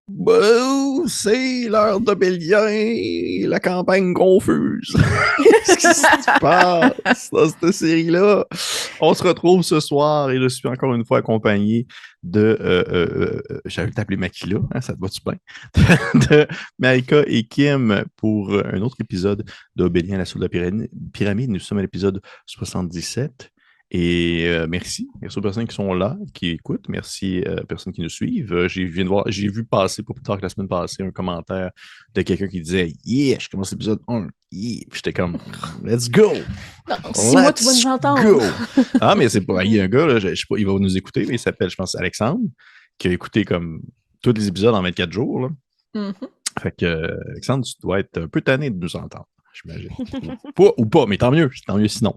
C'est l'heure de Bélien, la campagne confuse. Qu'est-ce qui se passe dans cette série-là? On se retrouve ce soir et je suis encore une fois accompagné de. J'avais t'appeler Makila, hein, ça te va-tu bien? De Marika et Kim pour un autre épisode d'Obélien, la soul de la pyramide. Nous sommes à l'épisode 77. Et merci. Merci aux personnes qui sont là, qui écoutent. Merci aux personnes qui nous suivent. J'ai vu passer, pas plus tard que la semaine passée, un commentaire de quelqu'un qui disait Yeah, je commence l'épisode 1. Yeah. Puis j'étais comme Let's go! Non, 6 mois, tu vas nous entendre. Go! Ah, mais c'est pas. Il y a un gars, là, je sais pas, il va nous écouter, mais il s'appelle, je pense, Alexandre, qui a écouté comme tous les épisodes en 24 jours. Là. Mm-hmm. Fait que, Alexandre, tu dois être un peu tanné de nous entendre. J'imagine. ou pas, mais tant mieux sinon.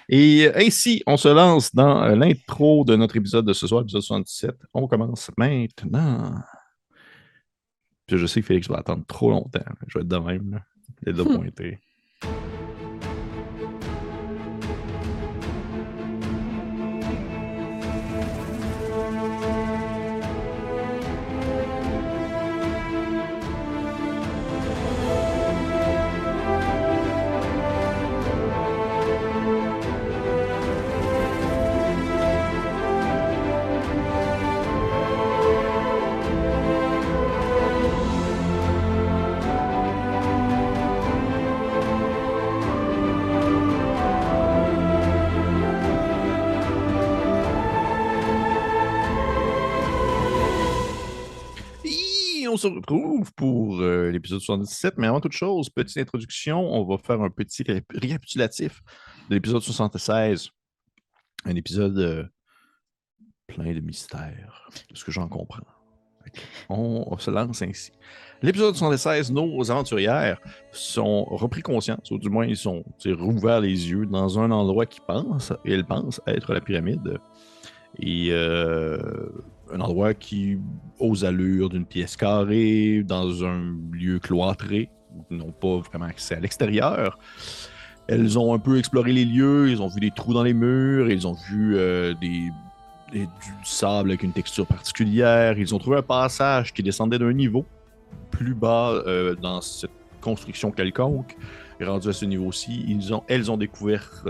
Et ainsi, on se lance dans l'intro de notre épisode de ce soir, épisode 77. On commence maintenant. Puis je sais que Félix va attendre trop longtemps. Je vais être de même. Là. Il est là pointé. On se retrouve pour l'épisode 77, mais avant toute chose, petite introduction, on va faire un petit récapitulatif de l'épisode 76. Un épisode plein de mystères, de ce que j'en comprends. On se lance ainsi. L'épisode 76, nos aventurières sont repris conscience, ou du moins ils sont rouverts les yeux dans un endroit elles pensent être la pyramide. Et un endroit qui, aux allures d'une pièce carrée, dans un lieu cloîtré, où ils n'ont pas vraiment accès à l'extérieur. Elles ont un peu exploré les lieux, ils ont vu des trous dans les murs, ils ont vu du sable avec une texture particulière, ils ont trouvé un passage qui descendait d'un niveau plus bas dans cette construction quelconque. Et rendu à ce niveau-ci, elles ont découvert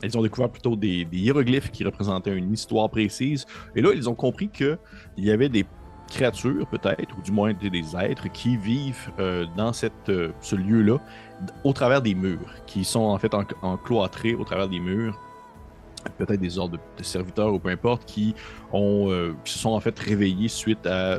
elles ont découvert plutôt des hiéroglyphes qui représentaient une histoire précise. Et là, ils ont compris qu'il y avait des créatures, peut-être, ou du moins des êtres qui vivent dans ce lieu-là, au travers des murs, qui sont en fait encloîtrés au travers des murs. Peut-être des ordres de serviteurs ou peu importe, qui se sont en fait réveillés suite à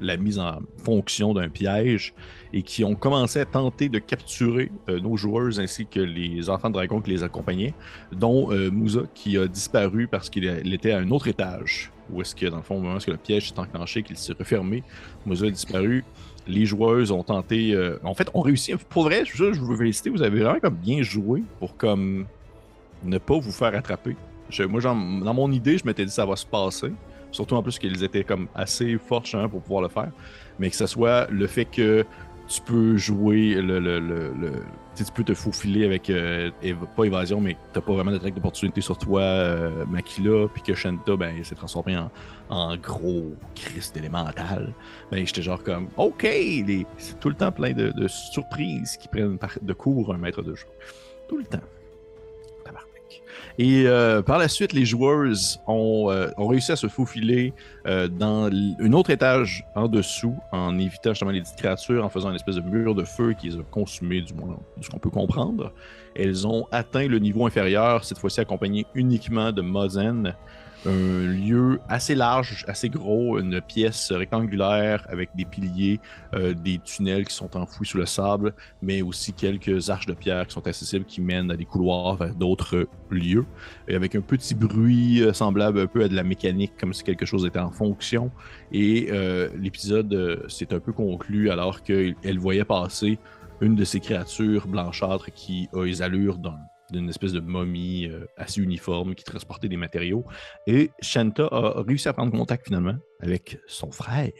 la mise en fonction d'un piège et qui ont commencé à tenter de capturer nos joueuses ainsi que les enfants de dragon qui les accompagnaient, dont Musa qui a disparu parce qu'il était à un autre étage. Où est-ce que, dans le fond, au moment où le piège s'est enclenché, qu'il s'est refermé, Musa a disparu. Les joueuses ont tenté... en fait, ont réussi. Pour vrai, je vous veux féliciter, vous avez vraiment comme bien joué pour comme ne pas vous faire attraper. Moi, dans mon idée, je m'étais dit ça va se passer. Surtout en plus qu'ils étaient comme assez forts pour pouvoir le faire. Mais que ce soit le fait que tu peux jouer tu peux te faufiler avec pas évasion, mais t'as pas vraiment d'attaque d'opportunité sur toi, Makila, puis que Shanta, ben, s'est transformé en gros Christ élémental. Ben, j'étais genre comme, OK, c'est tout le temps plein de surprises qui prennent de court un maître de jeu. Tout le temps. Et par la suite, les joueuses ont réussi à se faufiler dans un autre étage en dessous, en évitant justement les petites créatures, en faisant une espèce de mur de feu qui les a consumés, du moins de ce qu'on peut comprendre. Elles ont atteint le niveau inférieur, cette fois-ci accompagnées uniquement de Mozen, un lieu assez large, assez gros, une pièce rectangulaire avec des piliers, des tunnels qui sont enfouis sous le sable, mais aussi quelques arches de pierre qui sont accessibles, qui mènent à des couloirs vers d'autres lieux, et avec un petit bruit semblable un peu à de la mécanique, comme si quelque chose était en fonction. Et l'épisode s'est un peu conclu alors qu'elle voyait passer une de ces créatures blanchâtres qui a les allures d'une espèce de momie assez uniforme qui transportait des matériaux. Et Shanta a réussi à prendre contact finalement avec son frère,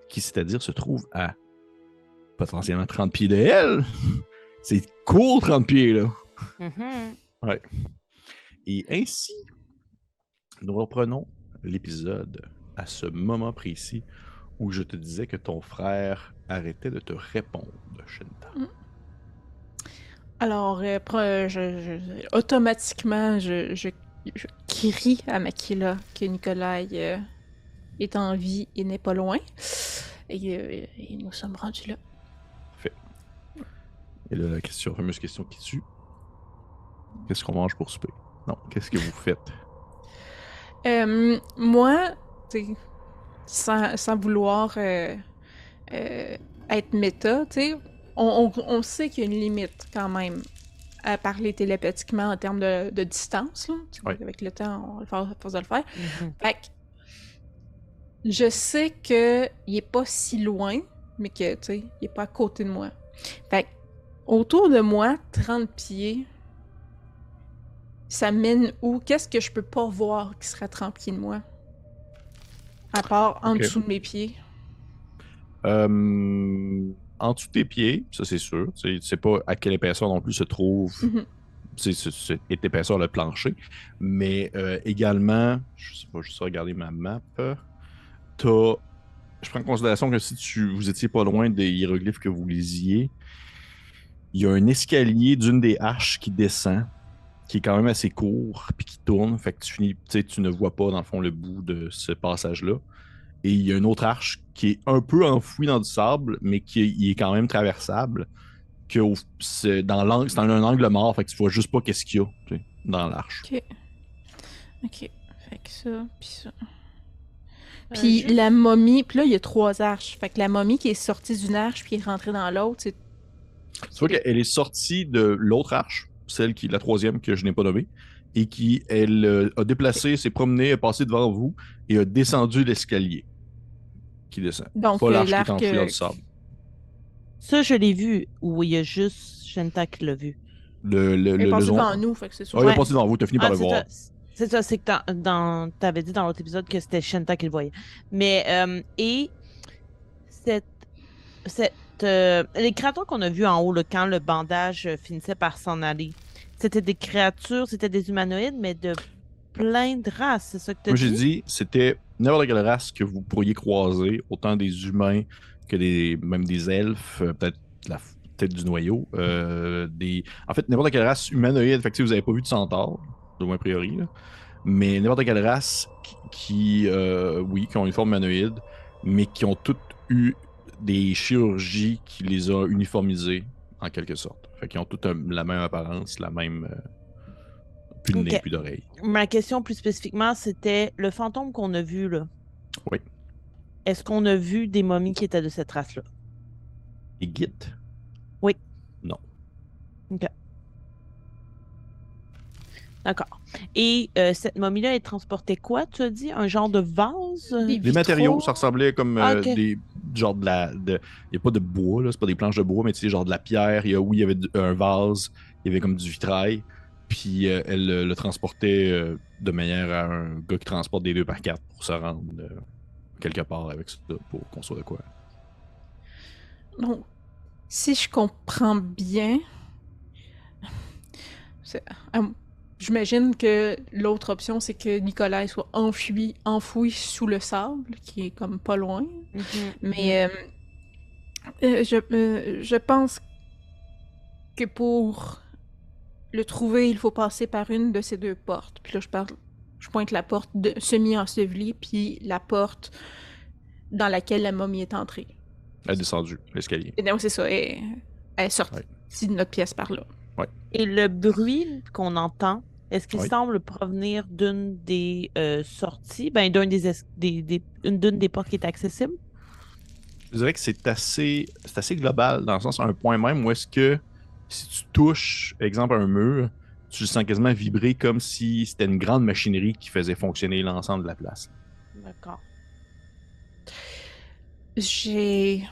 qui, c'est-à-dire, se trouve à potentiellement 30 pieds d'elle. C'est cool, 30 pieds, là. Mm-hmm. Ouais. Et ainsi, nous reprenons l'épisode à ce moment précis où je te disais que ton frère arrêtait de te répondre, Shinta. Alors, automatiquement, je crie à Makila que Nikolai est en vie et n'est pas loin. Et nous sommes rendus là. Fait. Et là, la fameuse question qui tue. Qu'est-ce qu'on mange pour souper? Non, qu'est-ce que vous faites? Moi, sans vouloir être méta, on sait qu'il y a une limite quand même à parler télépathiquement en termes de distance. Là. Ouais. Avec le temps, on va force de le faire. Mhm. Fait que je sais qu'il est pas si loin, mais que, tu sais, il est pas à côté de moi. Fait que, autour de moi, 30 pieds, ça mène où? Qu'est-ce que je peux pas voir qui serait à 30 pieds de moi? À part en dessous de mes pieds. En dessous de tes pieds, ça c'est sûr. Tu sais pas à quelle épaisseur non plus se trouve cette épaisseur le plancher. Mais également, je sais pas, juste regarder ma map. Je prends en considération que si vous étiez pas loin des hiéroglyphes que vous lisiez, il y a un escalier d'une des arches qui descend, qui est quand même assez court, puis qui tourne. Fait que tu ne vois pas, dans le fond, le bout de ce passage-là. Et il y a une autre arche qui est un peu enfouie dans du sable, mais qui est quand même traversable. C'est dans un angle mort, fait que tu vois juste pas qu'est-ce qu'il y a dans l'arche. Ok. Fait que ça, puis ça. Puis la momie, puis là, il y a 3 arches. Fait que la momie qui est sortie d'une arche puis est rentrée dans l'autre, c'est... Tu vois qu'elle est sortie de l'autre arche, la troisième que je n'ai pas nommée, et elle a déplacé, s'est promenée, est passée devant vous et a descendu l'escalier qui descend. Donc, pas l'arche qui est l'arc... enfouie dans du sable. Ça, je l'ai vu, ou il y a juste Shinta qui l'a vu. Elle est passée devant nous, fait que c'est sûr. Ah, il est passé devant vous, t'as fini par le voir. C'est ça, c'est que t'avais dit dans l'autre épisode que c'était Shinta qui le voyait. Mais, et les créatures qu'on a vues en haut, là, quand le bandage finissait par s'en aller, c'était des créatures, c'était des humanoïdes, mais de plein de races, c'est ça que tu as dit? Moi, j'ai dit, c'était n'importe quelle race que vous pourriez croiser, autant des humains que même des elfes, peut-être du noyau. En fait, n'importe quelle race humanoïde. Fait que, vous n'avez pas vu de centaure, de moins a priori, là. Mais n'importe quelle race oui, qui ont une forme humanoïde, mais qui ont toutes eu des chirurgies qui les ont uniformisées, en quelque sorte. Fait qu'ils ont toutes la même apparence, la même... plus de nez, plus d'oreilles. Ma question plus spécifiquement, c'était le fantôme qu'on a vu, là. Oui. Est-ce qu'on a vu des momies qui étaient de cette race-là? Et Git? Oui. Non. OK. D'accord. Et cette momie-là, elle transportait quoi, tu as dit? Un genre de vase? Des matériaux, ça ressemblait comme okay. genre il n'y a pas de bois, là, c'est pas des planches de bois, mais tu sais, genre de la pierre. Il y avait un vase, il y avait comme du vitrail. Puis elle le transportait de manière à un gars qui transporte des 2x4 pour se rendre quelque part avec ça, pour construire de quoi. Donc, si je comprends bien, j'imagine que l'autre option, c'est que Nikolai soit enfoui sous le sable, qui est comme pas loin. Mais je pense que pour le trouver, il faut passer par une de ces 2 portes. Puis là, je pointe la porte semi-ensevelie, puis la porte dans laquelle la momie est entrée. Elle est descendue l'escalier. Et donc, c'est ça, elle est sortie de notre pièce par là. Ouais. Et le bruit qu'on entend, est-ce qu'il semble provenir d'une des sorties, d'une des portes qui est accessible? Je dirais que c'est assez global, dans le sens, à un point même où est-ce que si tu touches, exemple, un mur, tu le sens quasiment vibrer comme si c'était une grande machinerie qui faisait fonctionner l'ensemble de la place. D'accord. Je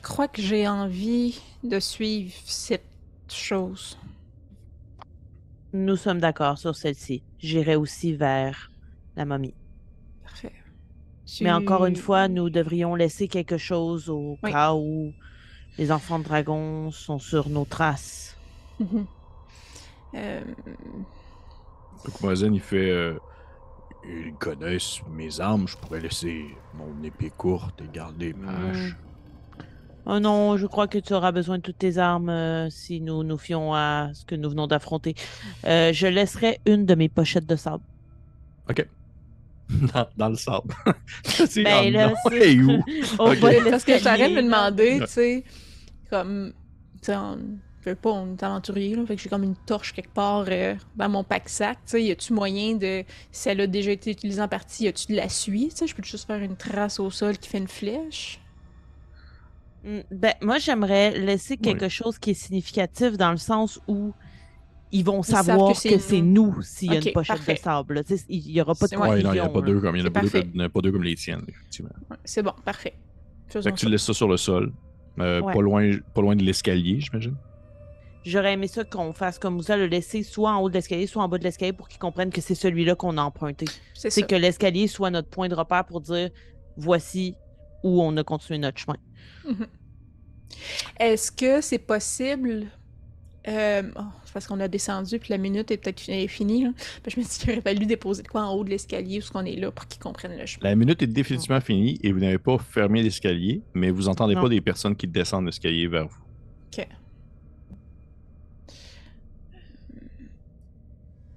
crois que j'ai envie de suivre cette chose. Nous sommes d'accord sur celle-ci. J'irai aussi vers la momie. Parfait. Mais encore une fois, nous devrions laisser quelque chose au cas où les enfants de dragon sont sur nos traces. Donc Mozen, il fait Ils connaissent mes armes, je pourrais laisser mon épée courte et garder ma hache. Oh non, je crois que tu auras besoin de toutes tes armes si nous nous fions à ce que nous venons d'affronter. Je laisserai une de mes pochettes de sable. Ok. Dans le sable. C'est Ben là, non, c'est hey, où? au Ok. bas de Parce que j'arrête de me l'escalier, là. demander, Ouais. tu sais, comme, tu sais, je veux pas, on est aventurier, là, fait que j'ai comme une torche quelque part dans mon pack-sac, tu sais, y a-tu moyen de, si elle a déjà été utilisée en partie, y a-tu de la suie, tu sais, je peux juste faire une trace au sol qui fait une flèche? Ben, moi, j'aimerais laisser Oui. quelque chose qui est significatif dans le sens où ils vont Ils savent que savoir que c'est c'est nous. nous s'il y a une Ok, pochette de parfait. sable, là. Tu sais, il n'y aura pas de Ouais, Ouais, non, il n'y en a confusion, pas là. deux comme, il y en a C'est pas deux parfait. comme, il y en a pas deux comme les tiennes, effectivement. Ouais, c'est bon, parfait. Fait Faisons que tu ça. laisses ça sur le sol. Ouais. Pas loin de l'escalier, j'imagine. J'aurais aimé ça qu'on fasse comme ça, le laisser soit en haut de l'escalier, soit en bas de l'escalier pour qu'ils comprennent que c'est celui-là qu'on a emprunté. C'est C'est ça. que l'escalier soit notre point de repère pour dire voici où on a continué notre chemin. Mhm. Est-ce que c'est possible... c'est parce qu'on a descendu puis la minute est peut-être finie. Là. Je me suis dit qu'il aurait fallu déposer de quoi en haut de l'escalier où qu'on est là pour qu'ils comprennent le chemin. La minute est définitivement finie et vous n'avez pas fermé l'escalier, mais vous entendez Non. pas des personnes qui descendent l'escalier vers vous. Ok.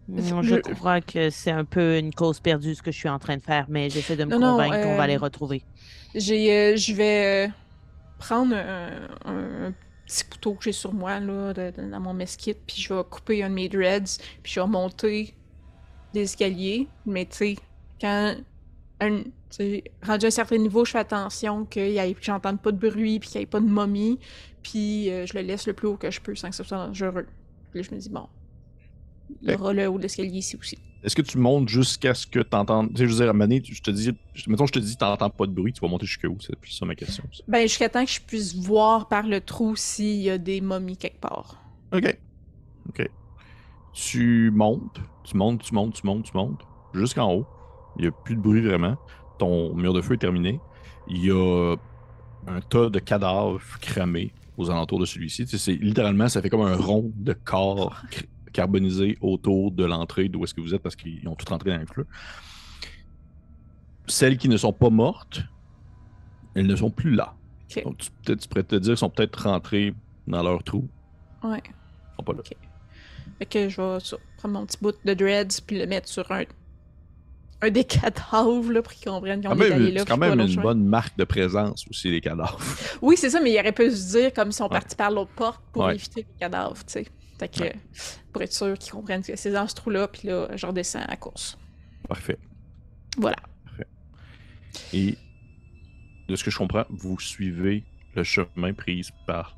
Je crois que c'est un peu une cause perdue ce que je suis en train de faire, mais j'essaie de me Non, non, convaincre qu'on va les retrouver. je vais prendre un petit couteau que j'ai sur moi là, dans mon mesquite, puis je vais couper un de mes dreads, puis je vais monter des escaliers. Mais tu sais, quand tu sais, rendu à un certain niveau, je fais attention que j'entende pas de bruit, puis qu'il n'y ait pas de momie, puis je le laisse le plus haut que je peux sans que ce soit dangereux. Puis là, je me dis, bon, il y aura le haut de l'escalier ici aussi. Est-ce que tu montes jusqu'à ce que tu entends. Tu sais, je veux dire, à un moment donné, je te dis, mettons, je te dis, t'entends pas de bruit, tu vas monter jusqu'où? C'est plus ça ma question. Ça. Ben, jusqu'à temps que je puisse voir par le trou s'il y a des momies quelque part. Ok. Ok. Tu montes, jusqu'en haut. Il n'y a plus de bruit vraiment. Ton mur de feu est terminé. Il y a un tas de cadavres cramés aux alentours de celui-ci. Tu sais, littéralement, ça fait comme un rond de corps carbonisé autour de l'entrée d'où est-ce que vous êtes parce qu'ils ont tout rentré dans le feu. Celles qui ne sont pas mortes, elles ne sont plus là. Ok. Donc, tu pourrais te dire qu'elles sont peut-être rentrées dans leur trou. Ouais. Elles sont pas là. Ok. Fait que je vais prendre mon petit bout de dreads puis le mettre sur un des cadavres là, pour qu'ils comprennent qu'on est allé là. C'est quand puis même pas une l'autre chemin. bonne marque de présence aussi, les cadavres. Oui, c'est ça, mais il aurait pu se dire comme ils sont Ouais. partis par l'autre porte pour Ouais. éviter les cadavres, tu sais. Fait que, Ouais. pour être sûr qu'ils comprennent que c'est dans ce trou-là, puis là, je redescends à la course. Parfait. Voilà. Et de ce que je comprends, vous suivez le chemin pris par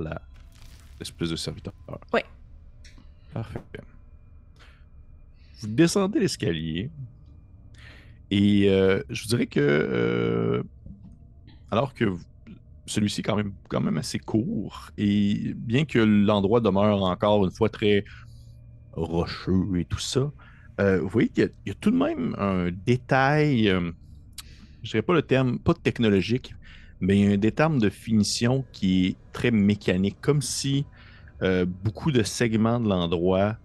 l'espèce de serviteur. Ouais. Parfait. Vous descendez l'escalier et je vous dirais que alors que celui-ci est quand même assez court et bien que l'endroit demeure encore une fois très rocheux et tout ça, vous voyez qu'il y a tout de même un détail, je dirais pas le terme, pas technologique, mais un détail de finition qui est très mécanique, comme si beaucoup de segments de l'endroit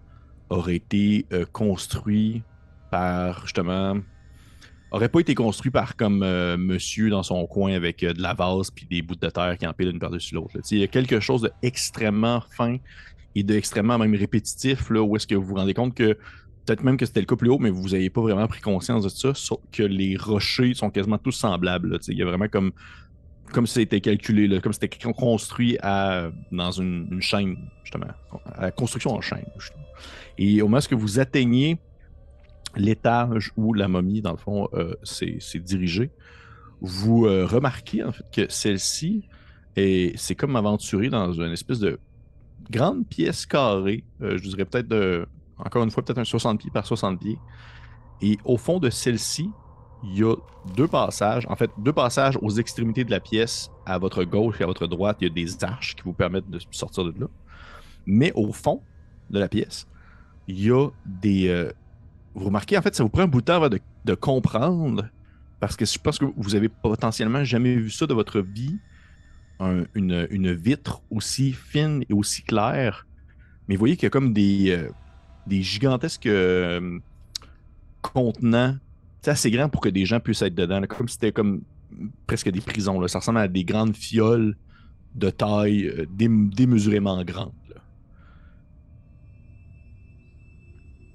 auraient été construits par, justement, auraient pas été construits par comme monsieur dans son coin avec de la vase puis des bouts de terre qui empilent une par-dessus l'autre. Il y a quelque chose d'extrêmement fin et d'extrêmement même répétitif, là, où est-ce que vous vous rendez compte que peut-être même que c'était le cas plus haut, mais vous n'avez pas vraiment pris conscience de ça, que les rochers sont quasiment tous semblables. Là, il y a vraiment comme si c'était calculé, là, comme si c'était construit dans une chaîne, justement, à la construction en chaîne. Justement. Et au moment où vous atteignez l'étage où la momie, dans le fond, s'est dirigée, vous remarquez en fait que celle-ci c'est comme aventurée dans une espèce de grande pièce carrée, je dirais peut-être encore une fois, peut-être un 60 pieds par 60 pieds. Et au fond de celle-ci, il y a deux passages aux extrémités de la pièce, à votre gauche et à votre droite, il y a des arches qui vous permettent de sortir de là. Mais au fond de la pièce, il y a des... vous remarquez, en fait, ça vous prend un bout de temps avant de comprendre, parce que je pense que vous avez potentiellement jamais vu ça de votre vie, une vitre aussi fine et aussi claire. Mais vous voyez qu'il y a comme des gigantesques contenants c'est assez grand pour que des gens puissent être dedans, là, comme si c'était comme presque des prisons. Là. Ça ressemble à des grandes fioles de taille démesurément grande. Là.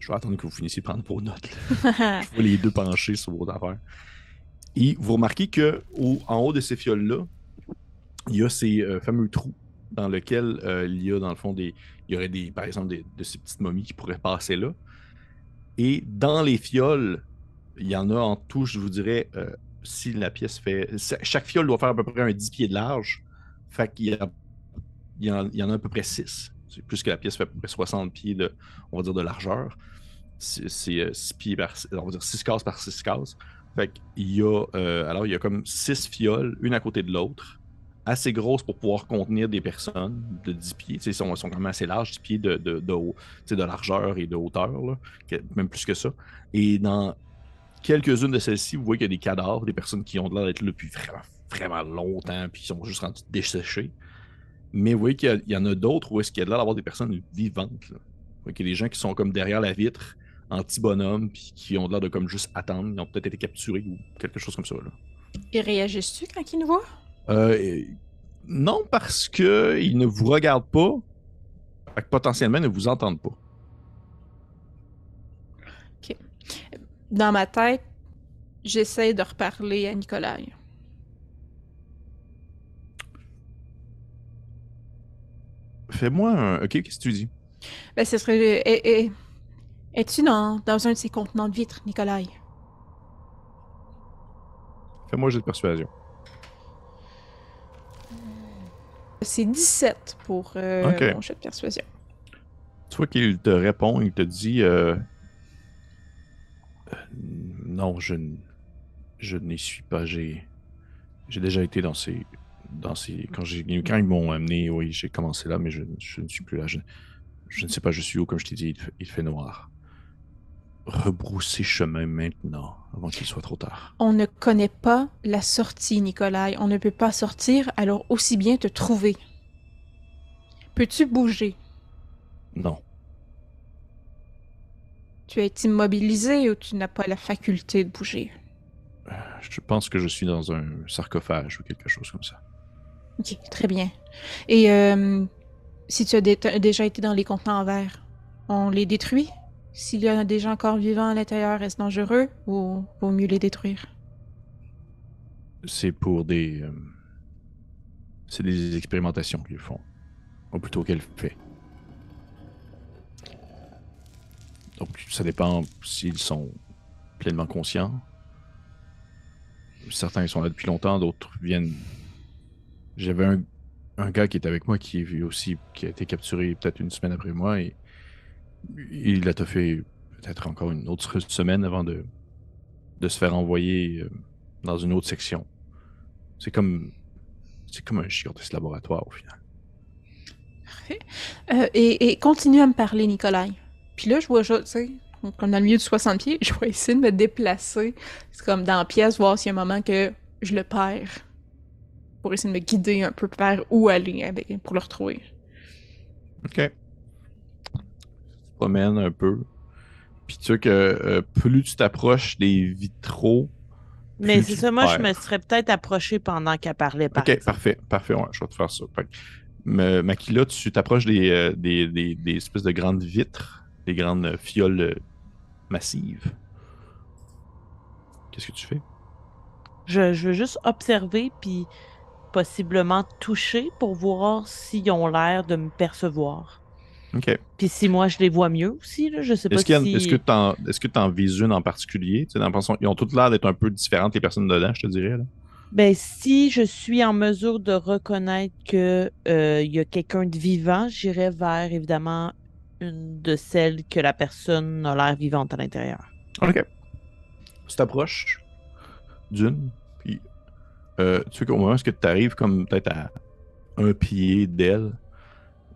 Je vais attendre que vous finissiez de prendre vos notes. Là. Je vois les deux penchés sur vos affaires. Et vous remarquez qu'en haut de ces fioles-là, il y a ces fameux trous dans lesquels il y a, dans le fond, il y aurait par exemple de ces petites momies qui pourraient passer là. Et dans les fioles, il y en a en tout, je vous dirais, si la pièce fait... Chaque fiole doit faire à peu près un 10 pieds de large. Fait qu'il y en a à peu près 6. C'est plus que la pièce fait à peu près 60 pieds on va dire, de largeur. C'est 6 pieds on va dire 6 cases par 6 cases. Fait qu'il y a, alors il y a comme 6 fioles, une à côté de l'autre, assez grosses pour pouvoir contenir des personnes de 10 pieds. Ils sont quand même assez larges, 10 pieds de largeur et de hauteur, là, même plus que ça. Et dans quelques-unes de celles-ci, vous voyez qu'il y a des cadavres, des personnes qui ont l'air d'être là depuis vraiment, vraiment longtemps, puis qui sont juste rendus desséchés. Mais vous voyez qu'il y en a d'autres où est-ce qu'il y a l'air d'avoir des personnes vivantes. Là. Vous voyez qu'il y a des gens qui sont comme derrière la vitre, en petits bonhommes, puis qui ont l'air de comme juste attendre. Ils ont peut-être été capturés ou quelque chose comme ça. Là. Et réagis-tu quand ils nous voient? Non, parce qu'ils ne vous regardent pas, fait que potentiellement, ils ne vous entendent pas. OK. Dans ma tête, j'essaie de reparler à Nikolai. Fais-moi un... OK, qu'est-ce que tu dis? Ben, ce serait... Es-tu dans un de ces contenants de vitres, Nikolai? Fais-moi un jet de persuasion. C'est 17 pour OK. mon jet de persuasion. Tu vois qu'il te répond, il te dit non, je n'y suis pas. J'ai déjà été dans ces quand ils m'ont amené, oui, j'ai commencé là, mais je ne suis plus là. Je ne sais pas, je suis où, comme je t'ai dit, il fait noir. Rebrousser chemin maintenant, avant qu'il soit trop tard. On ne connaît pas la sortie, Nikolai. On ne peut pas sortir, alors aussi bien te trouver. Peux-tu bouger? Non. Tu es immobilisé ou tu n'as pas la faculté de bouger? Je pense que je suis dans un sarcophage ou quelque chose comme ça. Ok, très bien. Et si tu as déjà été dans les contenants en verre, on les détruit? S'il y a des gens encore vivants à l'intérieur, est-ce dangereux ou vaut mieux les détruire? C'est pour des... c'est des expérimentations qu'ils font. Ou plutôt qu'elle fait. Donc, ça dépend s'ils sont pleinement conscients. Certains ils sont là depuis longtemps, d'autres viennent... J'avais un gars qui était avec moi qui a été capturé peut-être une semaine après moi et il a fait peut-être encore une autre semaine avant de se faire envoyer dans une autre section. C'est comme un gigantesque laboratoire au final. Parfait. Et continue à me parler, Nikolai. Puis là, je vois, tu sais, comme dans le milieu de 60 pieds, je vais essayer de me déplacer. C'est comme dans la pièce, voir s'il y a un moment que je le perds. Pour essayer de me guider un peu vers où aller pour le retrouver. OK. Tu te promènes un peu. Puis tu sais que plus tu t'approches des vitraux, Mais plus c'est tu ça, moi, je me perds. serais peut-être approché pendant qu'elle parlait, par OK, exemple. parfait, ouais, je vais te faire ça. Fait que, Makila, tu t'approches des espèces de grandes vitres, des grandes fioles massives. Qu'est-ce que tu fais? Je veux juste observer, puis possiblement toucher pour voir s'ils ont l'air de me percevoir. OK. Puis si moi, je les vois mieux aussi, là, je sais pas Est-ce que si... tu en vises une en particulier? Tu sais, dans le sens, ils ont toutes l'air d'être un peu différentes, les personnes dedans, je te dirais. Là. Ben, si je suis en mesure de reconnaître que il y a quelqu'un de vivant, j'irai vers, évidemment, une de celles que la personne a l'air vivante à l'intérieur. OK. Tu t'approches d'une, puis tu sais qu'au moment où tu arrives comme peut-être à un pied d'elle,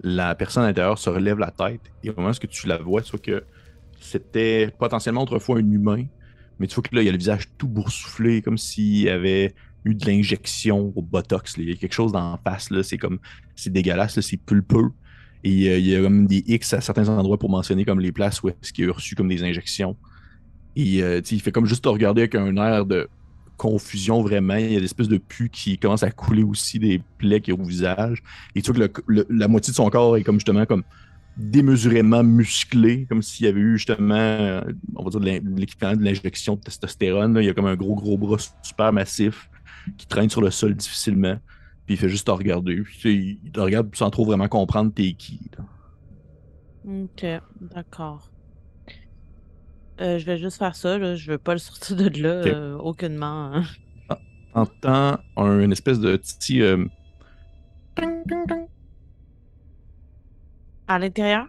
la personne à l'intérieur se relève la tête, et au moment où tu la vois, tu vois que c'était potentiellement autrefois un humain, mais tu vois que là, il y a le visage tout boursouflé, comme s'il y avait eu de l'injection au botox. Là. Il y a quelque chose d'en face, là, c'est dégueulasse, là, c'est pulpeux. Et il y a comme des X à certains endroits pour mentionner comme les places où est-ce qu'il a reçu comme des injections. Et il fait comme juste te regarder avec un air de confusion vraiment. Il y a des espèces de pus qui commencent à couler aussi des plaies qu'il y a au visage. Et tu vois que la moitié de son corps est comme justement comme démesurément musclé, comme s'il y avait eu justement, on va dire, l'équivalent de l'injection de testostérone. Là. Il y a comme un gros bras super massif qui traîne sur le sol difficilement. Puis il fait juste te regarder. Puis, il te regarde sans trop vraiment comprendre t'es qui. Là. Ok, d'accord. Je vais juste faire ça, là. Je veux pas le sortir de là, Ok. aucunement, hein. Ah, t'entends une espèce de petit ting, ting, ting. À l'intérieur?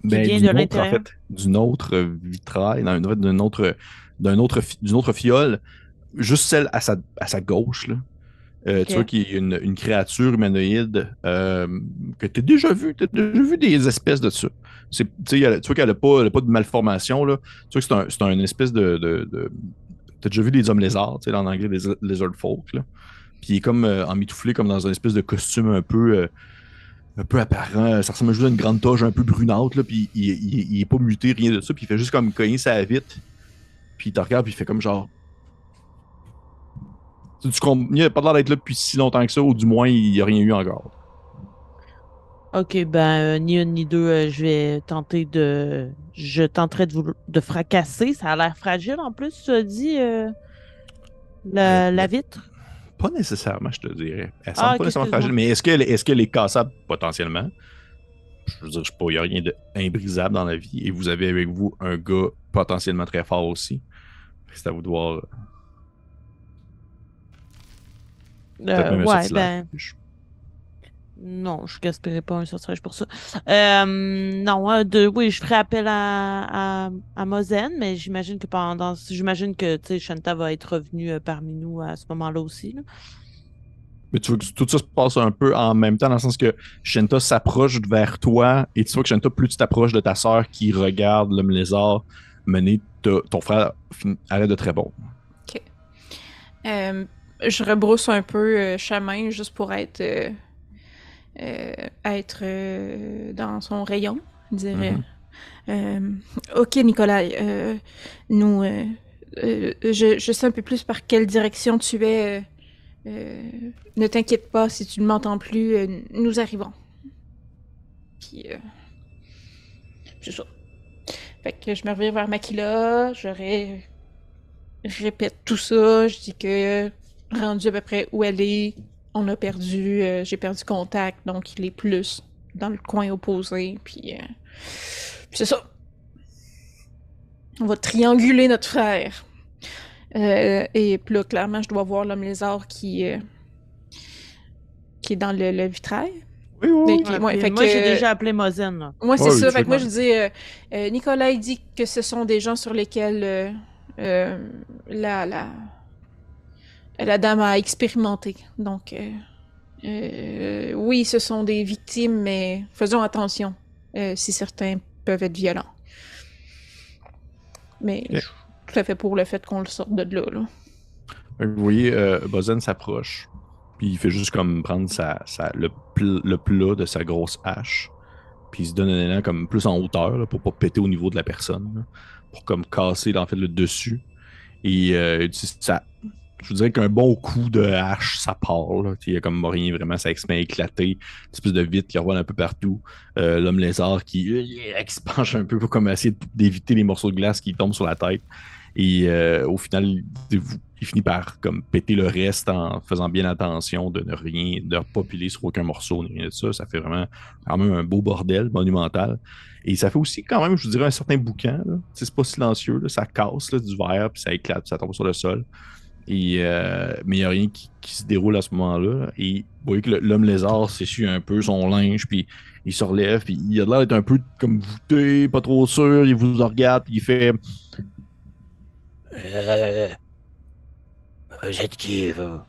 Qui Ben, vient de d'une autre, en l'intérieur? fait, d'une autre vitrail, en fait, d'une autre fiole, juste celle à sa gauche, là. Tu vois Ok. qu'il y a une créature humanoïde que tu as déjà vu. Tu as déjà vu des espèces de ça. Tu vois qu'elle n'a pas de malformation. Là. Tu vois que c'est un espèce tu as déjà vu des hommes lézards, tu sais, en anglais, des lizard folk. Là. Puis il est comme emmitouflé comme dans un espèce de costume un peu apparent. Ça ressemble juste à une grande toge un peu brunâtre. Là, puis il est pas muté, rien de ça. Puis il fait juste comme cogner sa vitre. Puis il te regarde, puis il fait comme genre. Il a pas l'air d'être là depuis si longtemps que ça, ou du moins, il n'y a rien eu encore. Ok, ben, ni une ni deux, je vais tenter de. Je tenterai de fracasser. Ça a l'air fragile en plus, tu as dit, la Ben, vitre. pas nécessairement, je te dirais. Elle Ah, semble pas ok, nécessairement fragile, excuse-moi. mais est-ce qu'elle est cassable potentiellement? Je veux dire, je sais pas, il n'y a rien d'imbrisable dans la vie. Et vous avez avec vous un gars potentiellement très fort aussi. C'est à vous de voir peut-être même un Ouais, sortilège. ben. Non, je gaspillerai pas un sortilège pour ça. Non, oui, je ferai appel à Mozen, mais j'imagine que j'imagine que, tu sais, Shanta va être revenue parmi nous à ce moment-là aussi, là. Mais tu vois que tout ça se passe un peu en même temps, dans le sens que Shenta s'approche vers toi, et tu vois que Shenta, plus tu t'approches de ta sœur qui regarde l'homme lézard mener, ton frère arrête de très bon. Ok. Je rebrousse un peu chemin juste pour dans son rayon, je dirais. Mhm. Euh, ok, Nicolas, nous, je sais un peu plus par quelle direction tu es. Euh, ne t'inquiète pas si tu ne m'entends plus, nous arrivons. Puis, c'est ça. Fait que je me reviens vers Makila, je répète tout ça, je dis que rendu à peu près où elle est, j'ai perdu contact, donc il est plus dans le coin opposé, puis c'est ça. On va trianguler notre frère. Et puis là, clairement, je dois voir l'homme lézard qui est dans le vitrail. Oui, oui, Ouais, Ouais, puis fait moi, j'ai que, déjà appelé Mozen, là. moi, c'est oui. ça. Oui, Fait que moi, je check. dis, Nicolas, il dit que ce sont des gens sur lesquels la, la, la dame a expérimenté. Donc, oui, ce sont des victimes, mais faisons attention si certains peuvent être violents. Mais je Ok. suis tout à fait pour le fait qu'on le sorte de là. Vous voyez, Bozen s'approche, puis il fait juste comme prendre le plat de sa grosse hache, puis il se donne un élan comme plus en hauteur là, pour pas péter au niveau de la personne, là, pour comme casser en fait le dessus. Et ça, je vous dirais qu'un bon coup de hache, ça part. Là. Il y a comme rien vraiment, ça se met à éclater. Une espèce de vitre qui revole un peu partout. L'homme lézard qui se penche un peu pour comme essayer d'éviter les morceaux de glace qui tombent sur la tête. Et au final, il finit par comme péter le reste en faisant bien attention de ne pas piler sur aucun morceau ni rien de ça. Ça fait vraiment quand même un beau bordel monumental. Et ça fait aussi quand même, je vous dirais, un certain boucan. Là. C'est pas silencieux, là. Ça casse là, du verre, puis ça éclate, puis ça tombe sur le sol. Et, mais il n'y a rien qui se déroule à ce moment-là. Et vous voyez que l'homme lézard s'essuie un peu son linge, puis il se relève, puis il a l'air d'être un peu comme voûté, pas trop sûr. Il vous regarde, puis il fait Euh, vous êtes qui, vous?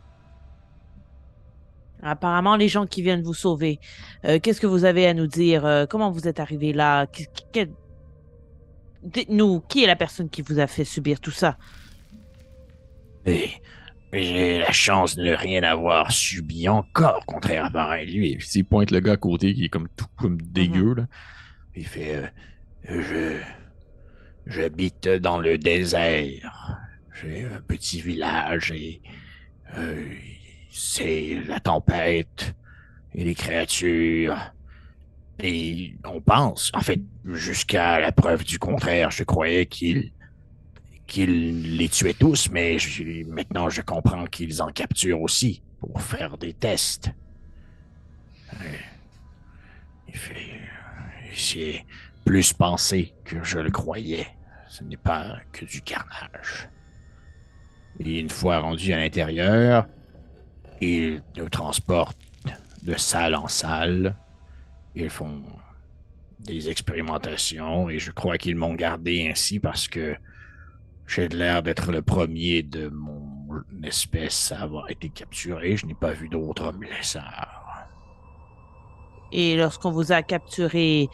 Apparemment, les gens qui viennent vous sauver. Qu'est-ce que vous avez à nous dire? Comment vous êtes arrivé là? Dites-nous, qui est la personne qui vous a fait subir tout ça? Et j'ai la chance de ne rien avoir subi encore, contrairement à lui. Puis il pointe le gars à côté qui est comme tout comme Mhm. dégueu. Là. Il fait je J'habite dans le désert. J'ai un petit village et euh, c'est la tempête et les créatures. Et on pense, en fait, jusqu'à la preuve du contraire, je croyais qu'ils les tuaient tous, mais maintenant je comprends qu'ils en capturent aussi pour faire des tests. Il fait, c'est plus pensé que je le croyais. Ce n'est pas que du carnage. Et une fois rendu à l'intérieur, ils nous transportent de salle en salle. Ils font des expérimentations et je crois qu'ils m'ont gardé ainsi parce que j'ai l'air d'être le premier de mon espèce à avoir été capturé. Je n'ai pas vu d'autres hommes lézards. Et lorsqu'on vous a capturé,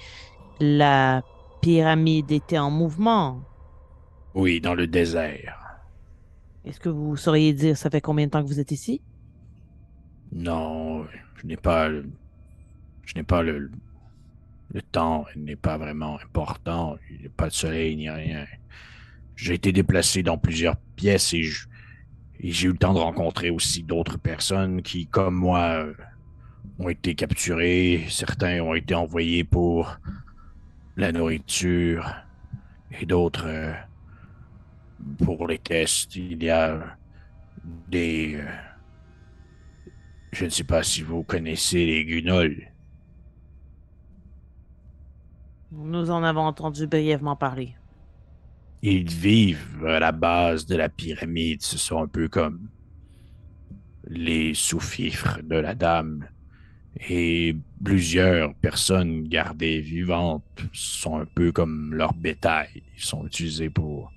la pyramide était en mouvement. Oui, dans le désert. Est-ce que vous sauriez dire ça fait combien de temps que vous êtes ici? Non, je n'ai pas le temps n'est pas vraiment important. Il n'y a pas de soleil ni rien. J'ai été déplacé dans plusieurs pièces et j'ai eu le temps de rencontrer aussi d'autres personnes qui, comme moi, ont été capturées. Certains ont été envoyés pour la nourriture et d'autres pour les tests. Il y a des... je ne sais pas si vous connaissez les gunols. Nous en avons entendu brièvement parler. Ils vivent à la base de la pyramide. Ce sont un peu comme les sous-fifres de la dame. Et plusieurs personnes gardées vivantes sont un peu comme leur bétail. Ils sont utilisés pour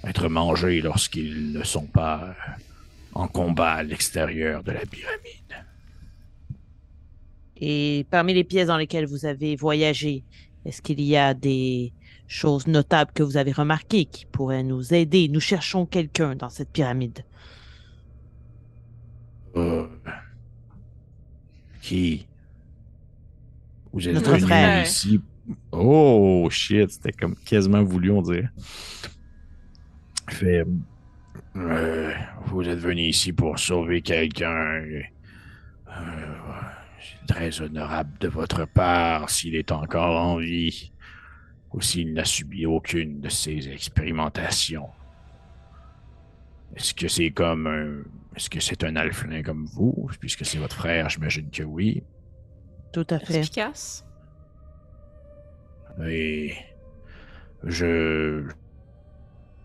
être mangés lorsqu'ils ne sont pas en combat à l'extérieur de la pyramide. Et parmi les pièces dans lesquelles vous avez voyagé, est-ce qu'il y a des choses notables que vous avez remarquées qui pourraient nous aider? Nous cherchons quelqu'un dans cette pyramide. Euh, qui vous êtes Notre venu frère. ici? Oh shit, c'était comme quasiment voulu, on dirait. Fait, vous êtes venu ici pour sauver quelqu'un. C'est très honorable de votre part s'il est encore en vie ou s'il n'a subi aucune de ces expérimentations. Est-ce que c'est comme un... Est-ce que c'est un alphelin comme vous? Puisque c'est votre frère, j'imagine que oui. Tout à fait. Efficace. Et je...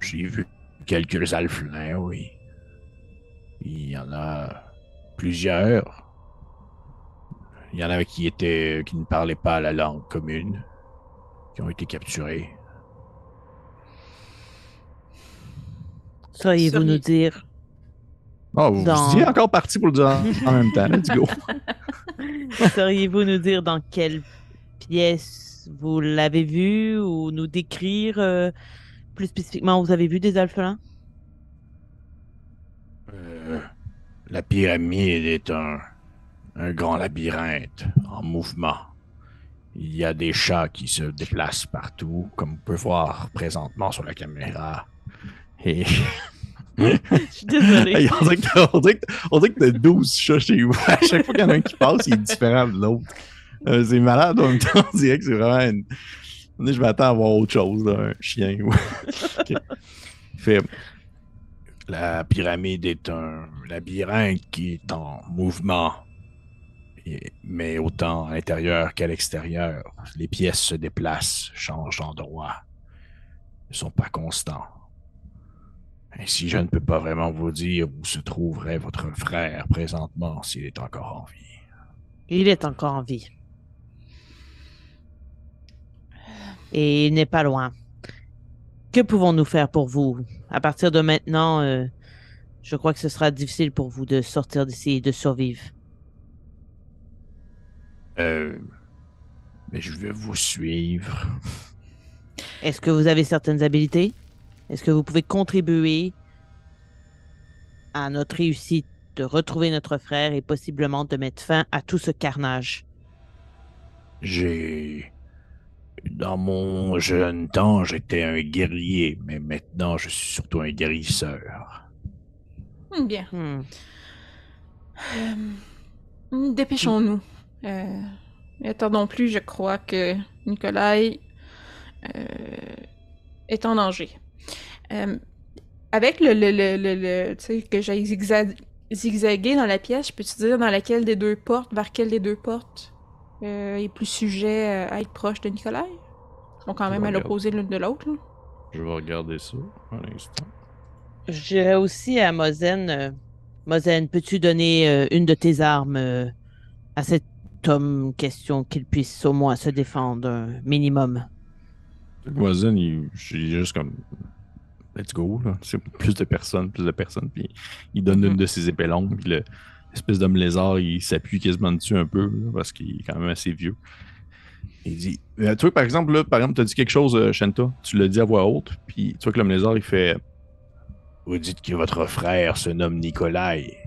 J'ai vu quelques alphelins, oui. Il y en a plusieurs. Il y en avait qui ne parlaient pas la langue commune, qui ont été capturés. Sauriez-vous nous dire Oh, vous Dans- étiez encore parti pour le dire en même temps. Let's go. sauriez-vous nous dire dans quelle pièce vous l'avez vu ou nous décrire plus spécifiquement où vous avez vu des alphelins? La pyramide est un grand labyrinthe en mouvement. Il y a des chats qui se déplacent partout, comme on peut voir présentement sur la caméra. Et Je suis désolée. Hey, on dirait que t'as 12 chats chez vous. À chaque fois qu'il y en a un qui passe, il est différent de l'autre. C'est malade en même temps. On dirait que c'est vraiment une... Je m'attends à voir autre chose, là, un chien. Ok. Fait, la pyramide est un labyrinthe qui est en mouvement, mais autant à l'intérieur qu'à l'extérieur. Les pièces se déplacent, changent d'endroit. Ils ne sont pas constants. Ainsi, je ne peux pas vraiment vous dire où se trouverait votre frère présentement s'il est encore en vie. Il est encore en vie. Et il n'est pas loin. Que pouvons-nous faire pour vous? À partir de maintenant, je crois que ce sera difficile pour vous de sortir d'ici et de survivre. Mais je vais vous suivre. Est-ce que vous avez certaines habiletés? Est-ce que vous pouvez contribuer à notre réussite de retrouver notre frère et possiblement de mettre fin à tout ce carnage? J'ai Dans mon jeune temps, j'étais un guerrier, mais maintenant, je suis surtout un guérisseur. Bien. Hmm. Dépêchons-nous. Ne tardons plus, je crois que Nikolai euh, est en danger. Euh, avec tu sais, que j'ai zigzagué dans la pièce, je peux te dire dans laquelle des deux portes, vers quelle des deux portes est plus sujet à être proche de Nikolai? Ils sont quand Je même à regarde. l'opposé l'une de l'autre, là. Je vais regarder ça un instant. Je dirais aussi à Mozen, Mozen, peux-tu donner une de tes armes à cet homme question qu'il puisse au moins se défendre un minimum? Le voisin, il est juste comme let's go, là. C'est plus de personnes, puis il donne une de ses épées longues, puis l'espèce d'homme lézard, il s'appuie quasiment dessus un peu, là, parce qu'il est quand même assez vieux. Il dit, toi, par exemple, tu as dit quelque chose, Shanta, tu l'as dit à voix haute, puis tu vois que l'homme lézard, il fait, Vous dites que votre frère se nomme Nikolai.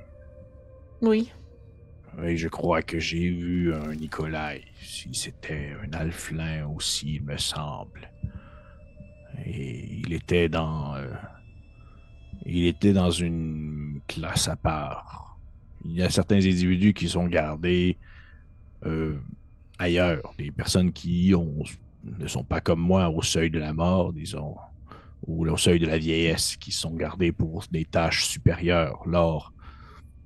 Oui. Oui, je crois que j'ai vu un Nikolai. Si c'était un alflin aussi, il me semble. Et il était dans une classe à part. Il y a certains individus qui sont gardés euh, ailleurs. Des personnes ne sont pas comme moi au seuil de la mort, disons, ou au seuil de la vieillesse, qui sont gardés pour des tâches supérieures lors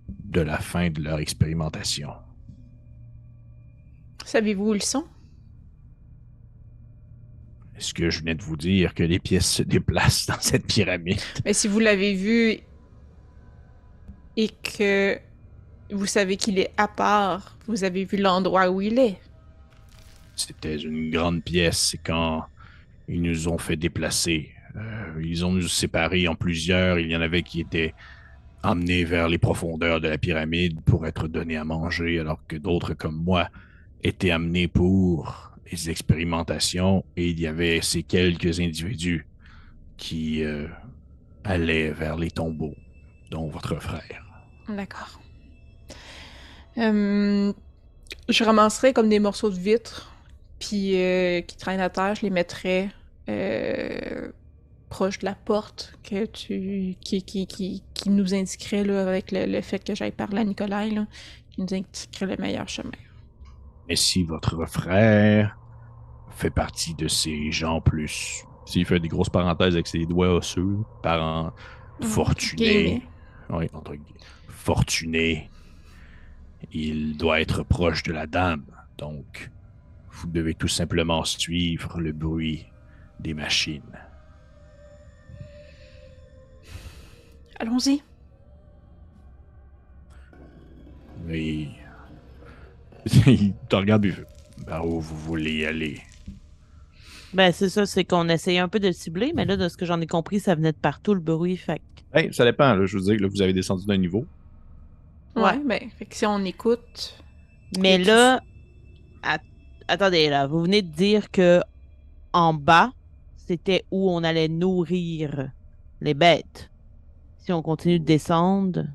de la fin de leur expérimentation. Savez-vous où ils sont? Est-ce que je venais de vous dire que les pièces se déplacent dans cette pyramide? Mais si vous l'avez vu et que vous savez qu'il est à part, vous avez vu l'endroit où il est. C'était une grande pièce et quand ils nous ont fait déplacer, ils ont nous séparés en plusieurs. Il y en avait qui étaient emmenés vers les profondeurs de la pyramide pour être donnés à manger, alors que d'autres comme moi étaient amenés pour les expérimentations et il y avait ces quelques individus qui allaient vers les tombeaux, dont votre frère. D'accord. Je ramasserais comme des morceaux de vitre, puis qui traînent à terre, je les mettrais proche de la porte qui nous indiquerait là, avec le fait que j'aille parler à Nicolas, là, qui nous indiquerait le meilleur chemin. Mais si votre frère fait partie de ces gens plus s'il fait des grosses parenthèses avec ses doigts osseux, parents fortunés, oui, entre guillemets, fortunés, il doit être proche de la dame. Donc, vous devez tout simplement suivre le bruit des machines. Allons-y. Oui. Il te regarde, il fait, par où vous voulez y aller? Ben, c'est ça, c'est qu'on essayait un peu de le cibler, mais là, de ce que j'en ai compris, ça venait de partout, le bruit, fait que- hey, ça dépend, là, je veux dire que là, vous avez descendu d'un niveau. Ouais, ben, fait que si on écoute. Mais Et là, at- attendez, là, vous venez de dire que en bas, c'était où on allait nourrir les bêtes. Si on continue de descendre,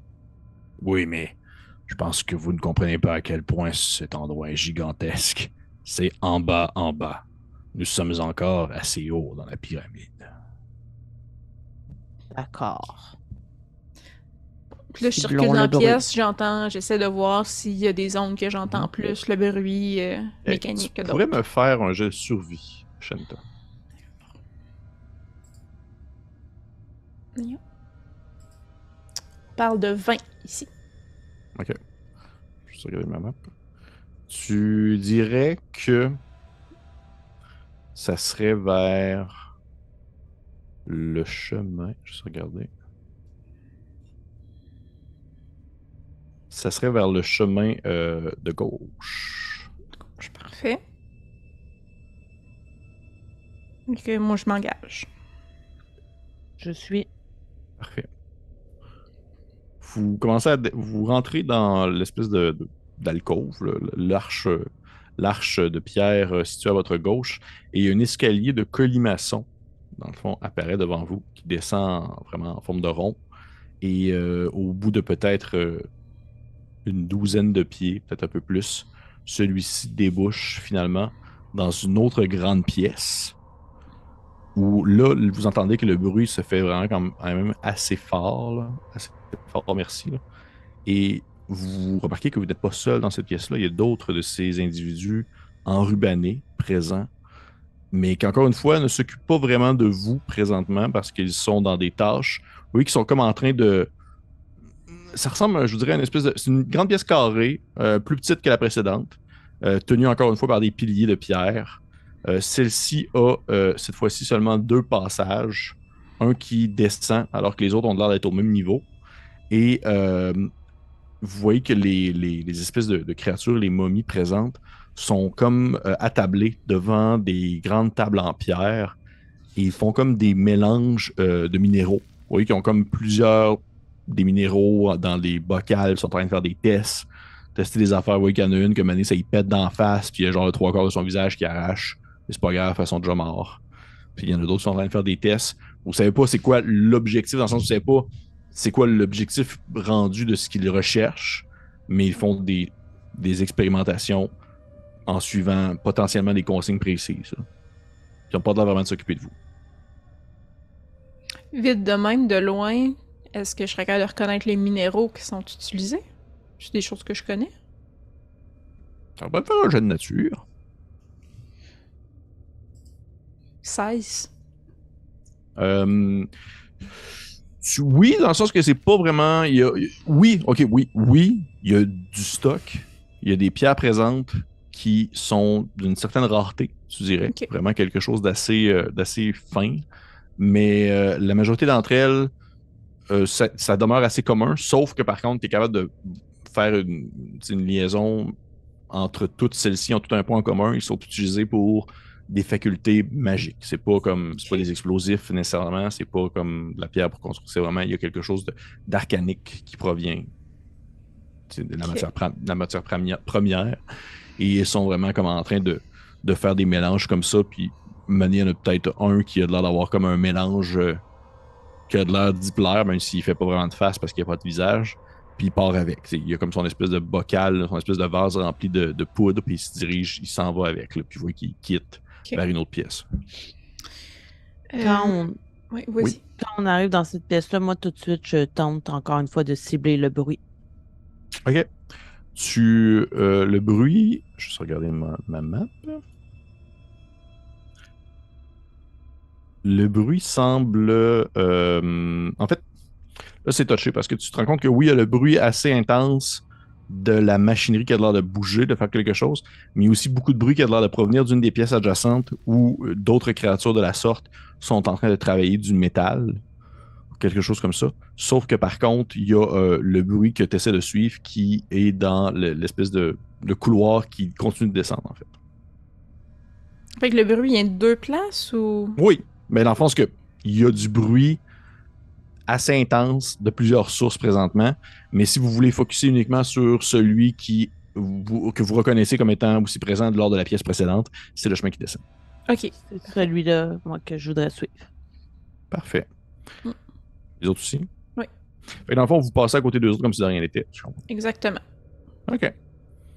Oui, mais je pense que vous ne comprenez pas à quel point cet endroit est gigantesque. C'est en bas, en bas. Nous sommes encore assez haut dans la pyramide. d'accord. Puis là, je circule Ciblons dans le la bruit. pièce, j'essaie de voir s'il y a des ondes que j'entends plus, le bruit mécanique que Tu pourrais d'autres. me faire un jeu de survie, Shanta. On parle de 20 ici. Ok. Je vais regarder ma map. Tu dirais que ça serait vers le chemin. Juste regarder. Ça serait vers le chemin de gauche. Parfait. Ok, moi je m'engage. Je suis. Parfait. Vous commencez vous rentrez dans l'espèce d'alcôve, l'arche de pierre située à votre gauche, et il y a un escalier de colimaçon, dans le fond, apparaît devant vous, qui descend vraiment en forme de rond. Et au bout de peut-être une douzaine de pieds, peut-être un peu plus, celui-ci débouche finalement dans une autre grande pièce où là, vous entendez que le bruit se fait vraiment quand même assez fort, là. Assez fort, merci. Là. Et vous remarquez que vous n'êtes pas seul dans cette pièce-là. Il y a d'autres de ces individus enrubannés présents, mais qui, encore une fois, ne s'occupent pas vraiment de vous présentement parce qu'ils sont dans des tâches. Vous voyez qu'ils sont comme en train de... Ça ressemble, je vous dirais, à une espèce de... C'est une grande pièce carrée, plus petite que la précédente, tenue encore une fois par des piliers de pierre. Celle-ci a, cette fois-ci, seulement 2 passages. Un qui descend alors que les autres ont l'air d'être au même niveau. Et vous voyez que les espèces de créatures, les momies présentes, sont comme attablées devant des grandes tables en pierre et ils font comme des mélanges de minéraux. Vous voyez qu'ils ont comme plusieurs des minéraux dans des bocals, ils sont en train de faire des tests, tester des affaires. Vous voyez qu'il y en a une que Mané, ça y pète d'en face, puis il y a genre le 3/4 de son visage qui arrache. Mais c'est pas grave, ils sont déjà morts. Puis il y en a d'autres qui sont en train de faire des tests. Vous savez pas c'est quoi l'objectif, dans le sens où vous savez pas c'est quoi l'objectif rendu de ce qu'ils recherchent, mais ils font des expérimentations en suivant potentiellement des consignes précises. Là. Ils n'ont pas l'air vraiment de s'occuper de vous. Vite de même, de loin, est-ce que je serais capable de reconnaître les minéraux qui sont utilisés? C'est des choses que je connais. Ça va te faire un jeu de nature. 16. Oui, dans le sens que c'est pas vraiment. Oui, il y a du stock. Il y a des pierres présentes qui sont d'une certaine rareté, tu dirais. Ok. Vraiment quelque chose d'assez fin. Mais la majorité d'entre elles, ça demeure assez commun, sauf que par contre, tu es capable de faire une liaison entre toutes celles-ci, ont tout un point en commun. Ils sont utilisés pour des facultés magiques. C'est pas des explosifs nécessairement, c'est pas comme de la pierre pour construire. C'est vraiment, il y a quelque chose d'arcanique qui provient de la matière première. Et ils sont vraiment comme en train de faire des mélanges comme ça. Puis, il y en a peut-être un qui a l'air d'avoir comme un mélange qui a de l'air d'y plaire, même s'il fait pas vraiment de face parce qu'il n'y a pas de visage. Puis il part avec. Il y a comme son espèce de bocal, son espèce de vase rempli de poudre, puis il se dirige, il s'en va avec. Là, puis vous voyez qu'il quitte vers une autre pièce. Oui, vas-y. Oui. Quand on arrive dans cette pièce-là, moi, tout de suite, je tente encore une fois de cibler le bruit. OK. Le bruit... Je vais juste regarder ma map. Le bruit semble... en fait, là, c'est touché parce que tu te rends compte que oui, il y a le bruit assez intense de la machinerie qui a l'air de bouger, de faire quelque chose, mais il y a aussi beaucoup de bruit qui a l'air de provenir d'une des pièces adjacentes où d'autres créatures de la sorte sont en train de travailler du métal, quelque chose comme ça. Sauf que par contre, il y a le bruit que tu essaies de suivre qui est dans l'espèce de couloir qui continue de descendre, en fait. Fait que le bruit vient de 2 places ou... Oui, mais dans le fond, c'est que il y a du bruit assez intense de plusieurs sources présentement, mais si vous voulez focuser uniquement sur celui que vous reconnaissez comme étant aussi présent lors de la pièce précédente, c'est le chemin qui descend. Ok. C'est celui-là, moi, que je voudrais suivre. Parfait. Les autres aussi? Oui. Fait que dans le fond, vous passez à côté d'eux autres comme si de rien n'était. Exactement. OK.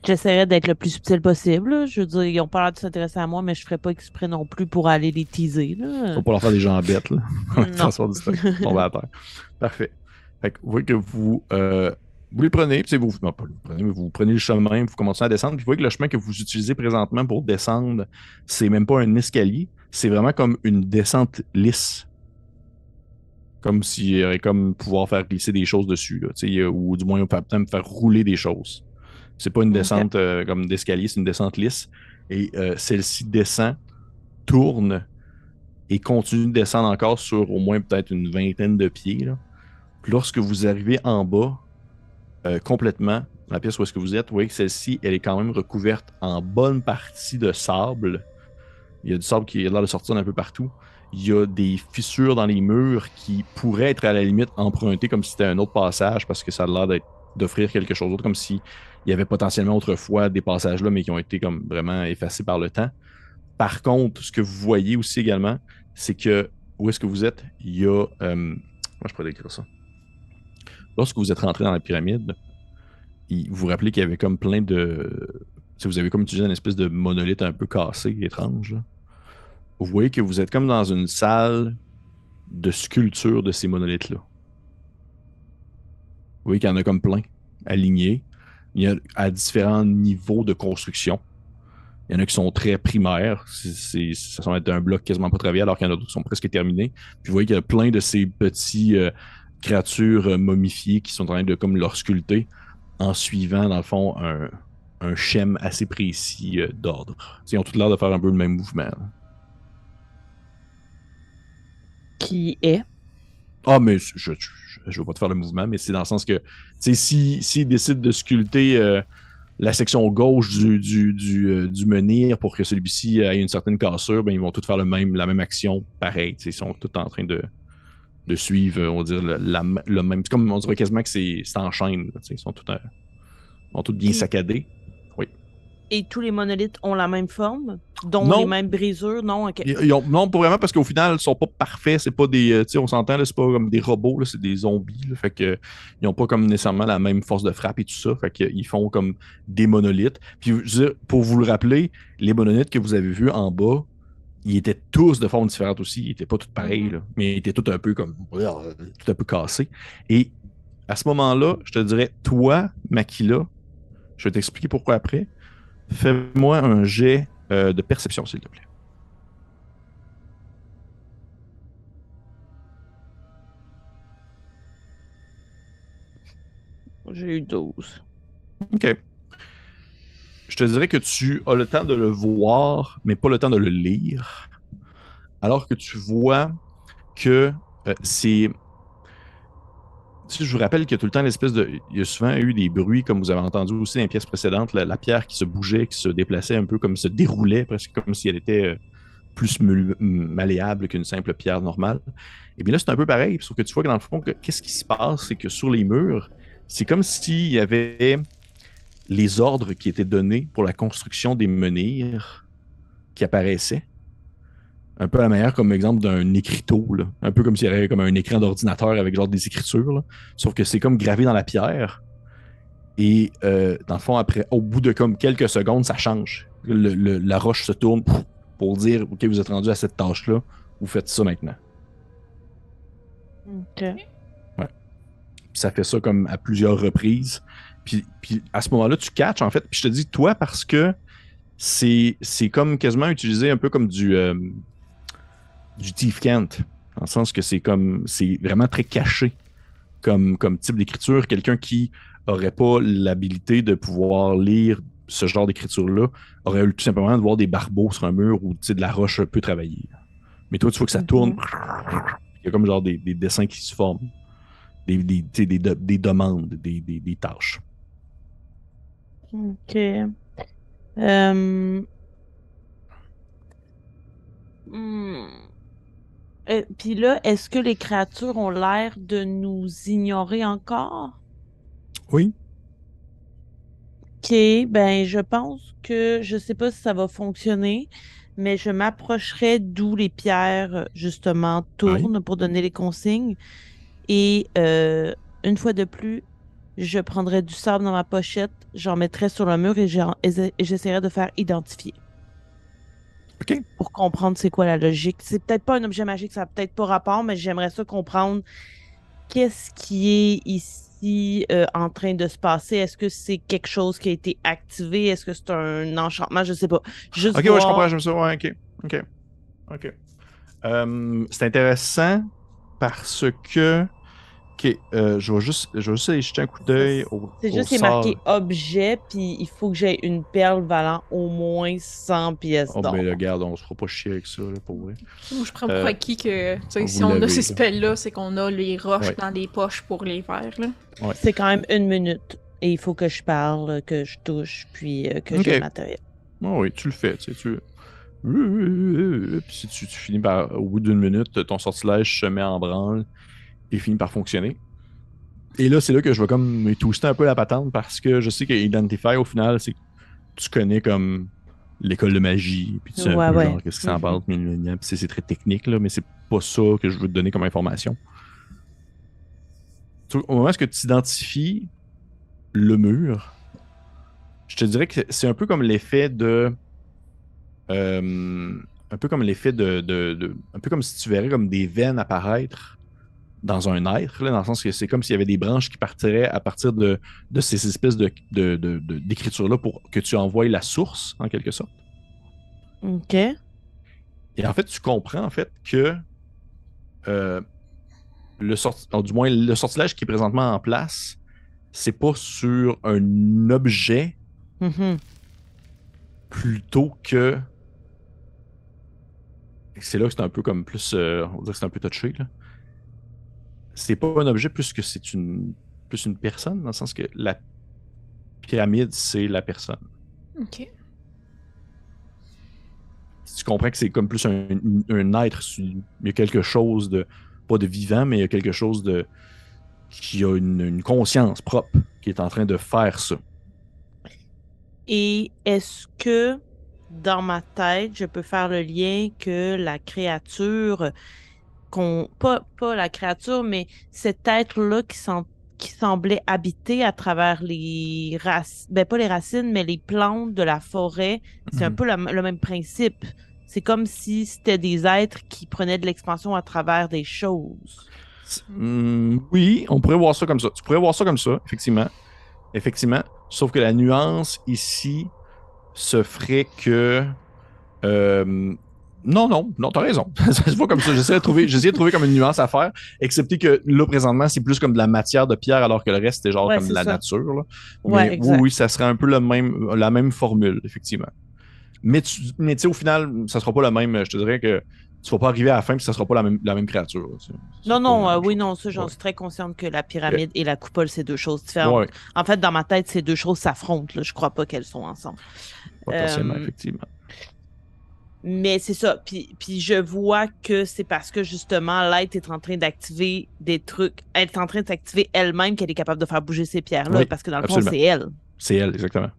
J'essaierai d'être le plus subtil possible. Là. Je veux dire, ils ont pas l'air de s'intéresser à moi, mais je ferai pas exprès non plus pour aller les teaser. Là. Faut pas leur faire des gens bêtes, là. Non. Du stock. On va à terre. Parfait. Fait que vous voyez que vous les prenez, puis vous prenez le chemin, vous commencez à descendre, puis vous voyez que le chemin que vous utilisez présentement pour descendre, c'est même pas un escalier, c'est vraiment comme une descente lisse. Comme s'il y aurait comme pouvoir faire glisser des choses dessus, là, ou du moins peut-être faire rouler des choses. C'est pas une descente comme d'escalier, c'est une descente lisse. Et celle-ci descend, tourne et continue de descendre encore sur au moins peut-être une vingtaine de pieds. Là. Puis lorsque vous arrivez en bas, complètement, la pièce où est-ce que vous êtes, vous voyez que celle-ci, elle est quand même recouverte en bonne partie de sable. Il y a du sable qui a l'air de sortir d'un peu partout. Il y a des fissures dans les murs qui pourraient être à la limite empruntées comme si c'était un autre passage parce que ça a l'air d'offrir quelque chose d'autre, comme s'il y avait potentiellement autrefois des passages là, mais qui ont été comme vraiment effacés par le temps. Par contre, ce que vous voyez aussi également, c'est que où est-ce que vous êtes, il y a... moi, je pourrais décrire ça. Lorsque vous êtes rentré dans la pyramide, vous vous rappelez qu'il y avait comme plein de Si vous avez comme utilisé une espèce de monolithe un peu cassé, étrange, là. Vous voyez que vous êtes comme dans une salle de sculpture de ces monolithes-là. Vous voyez qu'il y en a comme plein, alignés. Il y a à différents niveaux de construction. Il y en a qui sont très primaires. Ça semble être un bloc quasiment pas travaillé, alors qu'il y en a d'autres qui sont presque terminés. Puis vous voyez qu'il y a plein de ces petits créatures momifiées qui sont en train de comme leur sculpter en suivant, dans le fond, un schème assez précis d'ordre. Ils ont tout l'air de faire un peu le même mouvement. Là. Qui est? Ah, mais je veux pas te faire le mouvement, mais c'est dans le sens que, s'ils décident de sculpter la section gauche du menhir pour que celui-ci ait une certaine cassure, ben ils vont tous faire la même action, pareil. Ils sont tous en train de suivre, on va dire, le même. C'est comme on dirait quasiment que c'est en chaîne. Là, ils sont tous bien saccadés. Oui. Et tous les monolithes ont la même forme, dont Non. les mêmes brisures, non? Okay. Non, pas vraiment, parce qu'au final, ils sont pas parfaits. C'est pas des. On s'entend, là, c'est pas comme des robots, là, c'est des zombies. Là, fait que ils ont pas comme nécessairement la même force de frappe et tout ça. Fait qu'ils font comme des monolithes. Puis, je veux dire, pour vous le rappeler, les monolithes que vous avez vus en bas, ils étaient tous de formes différentes aussi. Ils étaient pas tous pareils, là, mais ils étaient tous un peu comme. Tout un peu cassés. Et à ce moment-là, je te dirais, toi, Makila, je vais t'expliquer pourquoi après. Fais-moi un jet de perception, s'il te plaît. J'ai eu 12. OK. Je te dirais que tu as le temps de le voir, mais pas le temps de le lire. Alors que tu vois que c'est... Si je vous rappelle qu'il y a tout le temps l'espèce de... Il y a souvent eu des bruits, comme vous avez entendu aussi dans les pièces précédentes, la pierre qui se bougeait, qui se déplaçait un peu comme se déroulait, presque comme si elle était plus malléable qu'une simple pierre normale. Et bien là, c'est un peu pareil, sauf que tu vois que dans le fond, qu'est-ce qui se passe, c'est que sur les murs, c'est comme s'il y avait les ordres qui étaient donnés pour la construction des menhirs qui apparaissaient. Un peu à la manière, comme exemple, d'un écriteau. Là. Un peu comme s'il y avait comme un écran d'ordinateur avec genre des écritures. Là. Sauf que c'est comme gravé dans la pierre. Et dans le fond, après, au bout de comme quelques secondes, ça change. La roche se tourne pour dire « OK, vous êtes rendu à cette tâche-là. Vous faites ça maintenant. » OK. Ouais. Puis ça fait ça comme à plusieurs reprises. Puis à ce moment-là, tu catches, en fait. Puis je te dis, toi, parce que c'est comme quasiment utilisé un peu comme du Thief Kent. Dans le sens que c'est vraiment très caché comme type d'écriture. Quelqu'un qui aurait pas l'habilité de pouvoir lire ce genre d'écriture-là aurait eu tout simplement de voir des barbeaux sur un mur ou de la roche un peu travaillée. Mais toi, tu vois que ça tourne. Il y a comme genre des dessins qui se forment. Des demandes, des tâches. OK. Puis là, est-ce que les créatures ont l'air de nous ignorer encore? Oui. OK, ben je pense que je sais pas si ça va fonctionner, mais je m'approcherai d'où les pierres, justement, tournent pour donner les consignes. Et une fois de plus, je prendrai du sable dans ma pochette, j'en mettrai sur le mur et j'essaierai de faire identifier. OK. Pour comprendre c'est quoi la logique. C'est peut-être pas un objet magique, ça n'a peut-être pas rapport, mais j'aimerais ça comprendre qu'est-ce qui est ici en train de se passer. Est-ce que c'est quelque chose qui a été activé? Est-ce que c'est un enchantement? Je sais pas. Juste OK, voir... ouais, je comprends, j'aime ça. Ouais, OK. C'est intéressant parce que... OK, je vais juste aller jeter un coup d'œil au C'est juste au c'est marqué sort. objet, puis il faut que j'aie une perle valant au moins 100 pièces Oh, d'or. ben, regarde, on se fera pas chier avec ça, là, pour vrai. Moi, je prends pour acquis que vous si on a l'avez, ces là. spells-là, c'est qu'on a les roches Ouais. dans les poches pour les faire. Là. Ouais. C'est quand même 1 minute. Et il faut que je parle, que je touche, puis que j'ai le matériel. Oh, oui, tu le fais. Puis si tu finis par, au bout d'1 minute, ton sortilège se met en branle et finit par fonctionner. Et là, c'est là que je vais comme twister un peu la patente parce que je sais que Identify, au final, c'est que tu connais comme l'école de magie, puis tu sais un peu genre qu'est-ce que ça en parle, puis c'est très technique, là, mais c'est pas ça que je veux te donner comme information. Au moment où tu identifies le mur, Je te dirais que c'est un peu comme l'effet de. Un peu comme l'effet un peu comme si tu verrais comme des veines apparaître dans un être, là, dans le sens que c'est comme s'il y avait des branches qui partiraient à partir de ces espèces d'écriture-là pour que tu envoies la source, en quelque sorte. OK. Et en fait, tu comprends en fait que euh, du moins le sortilège qui est présentement en place, c'est pas sur un objet Mhm. plutôt que. C'est là que c'est un peu comme plus. On dirait que c'est un peu touché, là. C'est pas un objet plus que c'est plus une personne, dans le sens que la pyramide, c'est la personne. Ok. Si tu comprends que c'est comme plus un être, il y a quelque chose de. Pas de vivant, mais il y a quelque chose de. Qui a une conscience propre, qui est en train de faire ça. Et est-ce que dans ma tête, je peux faire le lien que la créature, pas la créature, mais cet être-là qui semblait habiter à travers les racines, ben pas les racines, mais les plantes de la forêt, c'est un Mhm. peu le même principe. C'est comme si c'était des êtres qui prenaient de l'expansion à travers des choses. Oui, on pourrait voir ça comme ça. Tu pourrais voir ça comme ça, effectivement. Effectivement. Sauf que la nuance ici se ferait que. euh, non, t'as raison. Ça se voit comme ça. J'essaie de trouver comme une nuance à faire, excepté que là, présentement, c'est plus comme de la matière de pierre, alors que le reste, c'est genre Ouais, comme de c'est la ça. nature, là. Ouais, Mais oui, exact. oui, ça serait un peu la même formule, effectivement. Mais tu sais, au final, ça sera pas le même. Je te dirais que tu vas pas arriver à la fin, puis ça sera pas la même créature, là. Ça Non, sera pas non, la même oui, chose. non, ça, j'en Ouais. suis très consciente que la Ok. pyramide et la coupole, c'est deux choses différentes. Ouais, En fait, dans ma tête, ces deux choses s'affrontent, là. Je crois pas qu'elles sont ensemble. potentiellement, Euh, effectivement. mais c'est ça. Puis je vois que c'est parce que justement, l'être est en train d'activer des trucs. Elle est en train d'activer elle-même qu'elle est capable de faire bouger ces pierres-là. Oui, Parce que dans le fond, absolument. c'est elle. C'est elle, exactement.